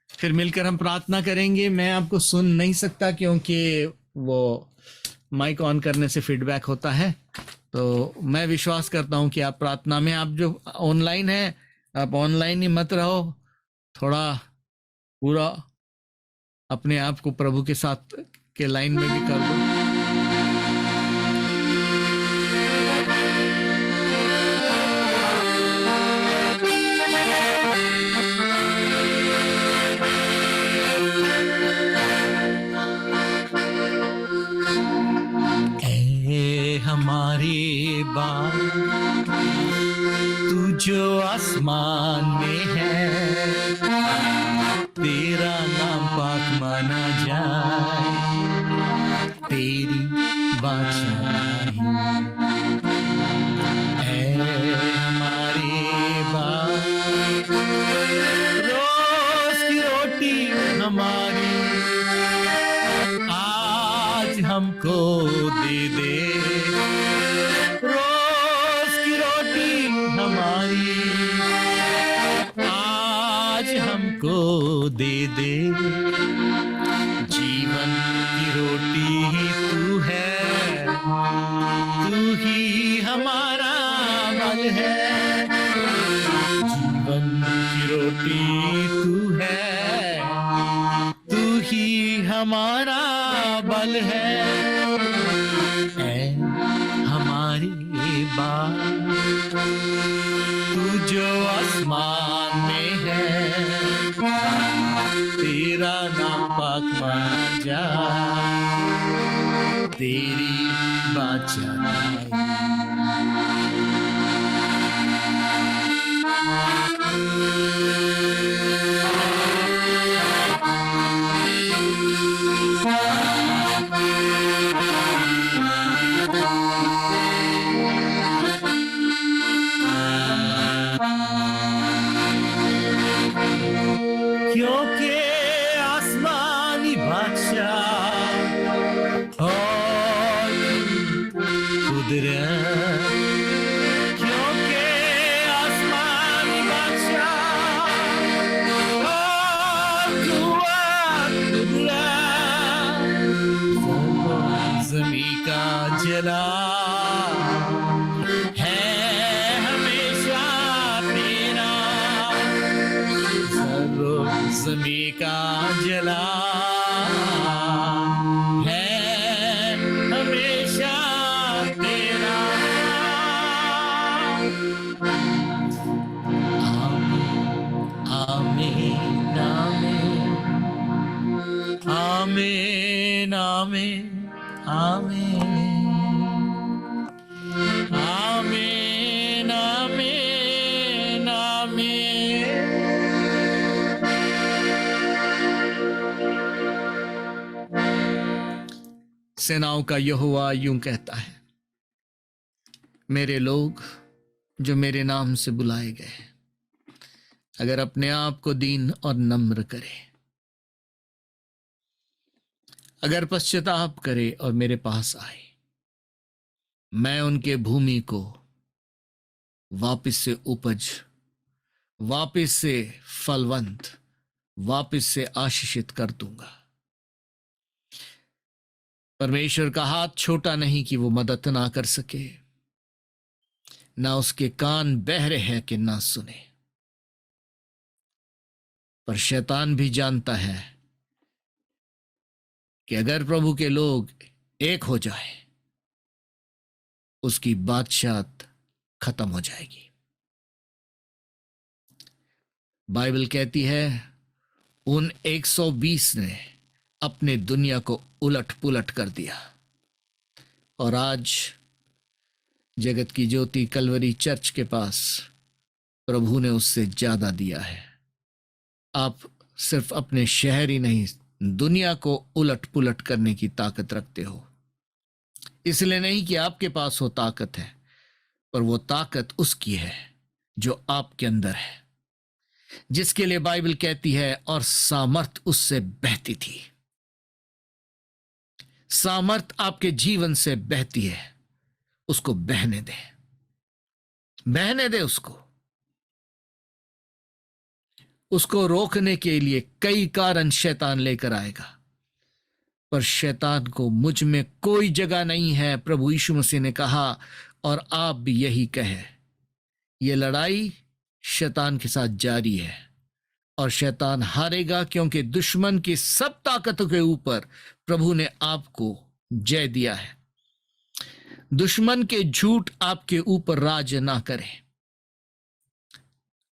S1: फिर मिलकर हम प्रार्थना करेंगे। मैं आपको सुन नहीं सकता, क्योंकि वो माइक ऑन करने से फीडबैक होता है। तो मैं विश्वास करता हूं कि आप प्रार्थना में, आप जो ऑनलाइन है, आप ऑनलाइन ही मत रहो, थोड़ा पूरा अपने आप को प्रभु के साथ के लाइन में भी कर दो। हमारी बात तू जो आसमान में है, तेरा नाम पाक माना जाए, तेरी बादशाही है हमारी बात। हमको दे दे, रोज की रोटी हमारी आज हमको दे दे। जीवन की रोटी ही तू है, तू ही हमारा बल है। जीवन की रोटी तू है, तू ही हमारा बल है। ऐ हमारी बात तू जो आसमान में है, तेरा नाम पाक मान जा, तेरी बात क्योंकि आसमानी बादशाह और कुदरत, क्योंकि आसमानी बादशाह और कुदरत, ज़मीं का जला है हमेशा तेरा, ज़मीं का जला है हमेशा तेरा। आमीन आमीन आमीन आमीन आमीन आमीन आमीन। सेनाओं का यहोवा यूं कहता है, मेरे लोग जो मेरे नाम से बुलाए गए, अगर अपने आप को दीन और नम्र करे, अगर पश्चाताप करे और मेरे पास आए, मैं उनके भूमि को वापस से उपज, वापस से फलवंत, वापस से आशीषित कर दूंगा। परमेश्वर का हाथ छोटा नहीं कि वो मदद ना कर सके, ना उसके कान बहरे हैं कि ना सुने। पर शैतान भी जानता है कि अगर प्रभु के लोग एक हो जाए, उसकी बादशाहत खत्म हो जाएगी। बाइबल कहती है उन 120 ने अपने दुनिया को उलट पुलट कर दिया, और आज जगत की ज्योति कलवरी चर्च के पास प्रभु ने उससे ज्यादा दिया है। आप सिर्फ अपने शहर ही नहीं, दुनिया को उलट पुलट करने की ताकत रखते हो। इसलिए नहीं कि आपके पास वो ताकत है, पर वो ताकत उसकी है जो आपके अंदर है, जिसके लिए बाइबल कहती है और सामर्थ उससे बहती थी। सामर्थ आपके जीवन से बहती है, उसको बहने दे, बहने दे उसको रोकने के लिए कई कारण शैतान लेकर आएगा, पर शैतान को मुझ में कोई जगह नहीं है, प्रभु यीशु मसीह ने कहा, और आप भी यही कहे। यह लड़ाई शैतान के साथ जारी है और शैतान हारेगा, क्योंकि दुश्मन की सब ताकतों के ऊपर प्रभु ने आपको जय दिया है। दुश्मन के झूठ आपके ऊपर राज ना करे।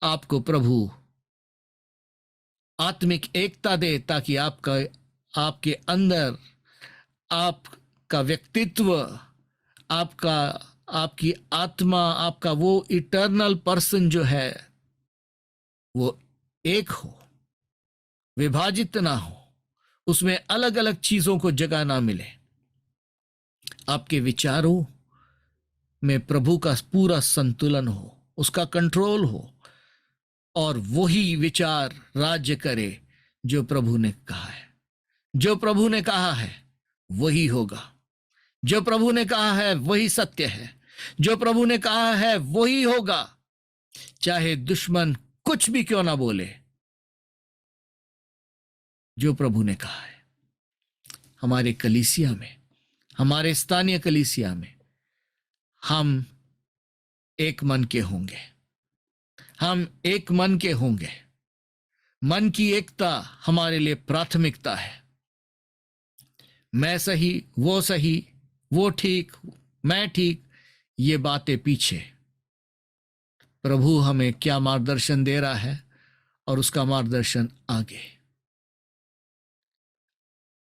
S1: आपको प्रभु आत्मिक एकता दे, ताकि आपके अंदर आपका व्यक्तित्व, आपकी आत्मा, आपका वो इटर्नल पर्सन जो है, वो एक हो, विभाजित ना हो, उसमें अलग अलग चीजों को जगह ना मिले। आपके विचारों में प्रभु का पूरा संतुलन हो, उसका कंट्रोल हो, और वही विचार राज्य करे जो प्रभु ने कहा है। जो प्रभु ने कहा है वही होगा। जो प्रभु ने कहा है वही सत्य है, जो प्रभु ने कहा है वही होगा, चाहे दुश्मन कुछ भी क्यों ना बोले। जो प्रभु ने कहा है, हमारे कलीसिया में, हमारे स्थानीय कलीसिया में हम एक मन के होंगे, हम एक मन के होंगे। मन की एकता हमारे लिए प्राथमिकता है। मैं सही, वो ठीक, मैं ठीक, ये बातें पीछे। प्रभु हमें क्या मार्गदर्शन दे रहा है और उसका मार्गदर्शन आगे।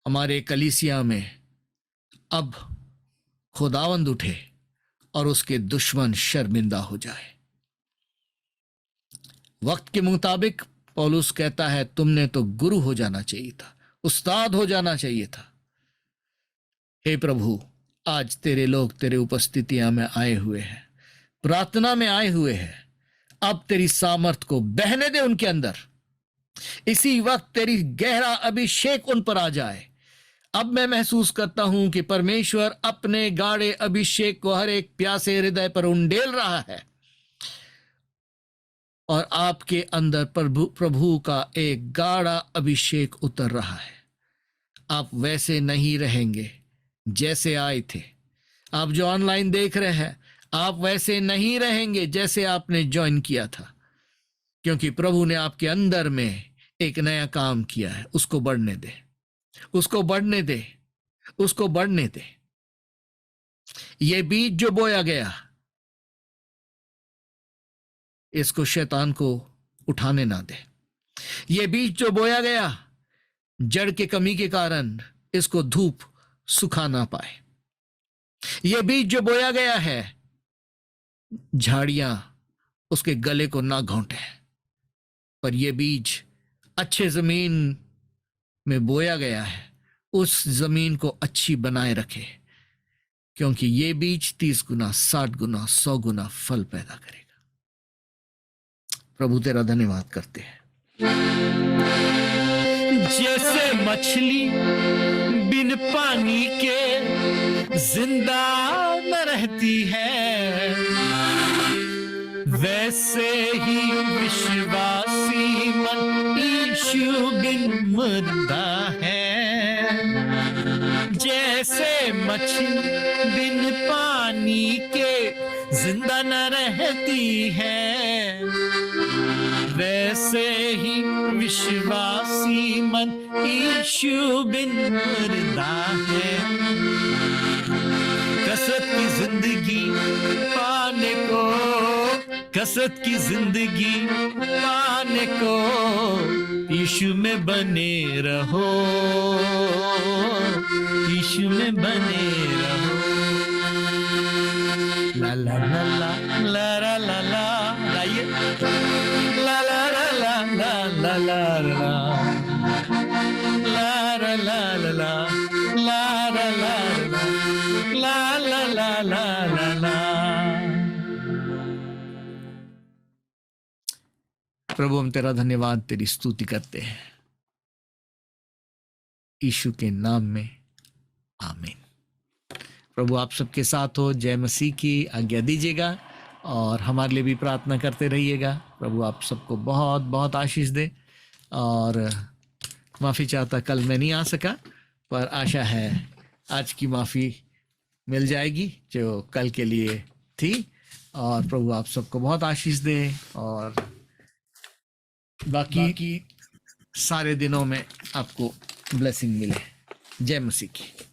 S1: हमारे कलीसिया में अब खुदावंद उठे और उसके दुश्मन शर्मिंदा हो जाए। वक्त के मुताबिक पौलुस कहता है, तुमने तो गुरु हो जाना चाहिए था, उस्ताद हो जाना चाहिए था। हे प्रभु, आज तेरे लोग तेरे उपस्थितियां में आए हुए हैं, प्रार्थना में आए हुए हैं। अब तेरी सामर्थ को बहने दे उनके अंदर। इसी वक्त तेरी गहरा अभिषेक उन पर आ जाए। अब मैं महसूस करता हूं कि परमेश्वर अपने गाढ़े अभिषेक को हर एक प्यासे हृदय पर उंडेल रहा है और आपके अंदर प्रभु का एक गाढ़ा अभिषेक उतर रहा है। आप वैसे नहीं रहेंगे जैसे आए थे। आप जो ऑनलाइन देख रहे हैं, आप वैसे नहीं रहेंगे जैसे आपने ज्वाइन किया था, क्योंकि प्रभु ने आपके अंदर में एक नया काम किया है। उसको बढ़ने दे, उसको बढ़ने दे, उसको बढ़ने दे। ये बीज जो बोया गया, इसको शैतान को उठाने ना दे। ये बीज जो बोया गया, जड़ के कमी के कारण इसको धूप सुखा ना पाए। ये बीज जो बोया गया है, झाड़ियां उसके गले को ना घोंटे, पर यह बीज अच्छे जमीन में बोया गया है, उस जमीन को अच्छी बनाए रखे, क्योंकि ये बीज 30 गुना, 60 गुना, 100 गुना फल पैदा करेगा। प्रभु तेरा धन्यवाद करते हैं।
S2: जैसे मछली बिन पानी के जिंदा न रहती है, वैसे ही विश्वासी मन यीशु बिन मुर्दा है। जैसे मछली बिन पानी के जिंदा न रहती है, वैसे ही विश्वासी मन यीशु बिन मुर्दा है। कसरत की जिंदगी पाने को, कसरत की जिंदगी पाने को यीशु में बने रहो, यीशु में बने रहो। ला ला ला ला ला ला ला ला, गाइए। ला ला ला ला ला ला ला ला ला ला ला ला ला ला।
S1: प्रभु हम तेरा धन्यवाद, तेरी स्तुति करते हैं यीशु के नाम में, आमीन। प्रभु आप सबके साथ हो। जय मसीह की आज्ञा दीजिएगा और हमारे लिए भी प्रार्थना करते रहिएगा। प्रभु आप सबको बहुत बहुत आशीष दे। और माफ़ी चाहता कल मैं नहीं आ सका, पर आशा है आज की माफ़ी मिल जाएगी जो कल के लिए थी। और प्रभु आप सबको बहुत आशीष दे और बाकी सारे दिनों में आपको ब्लेसिंग मिले। जय मसीह की।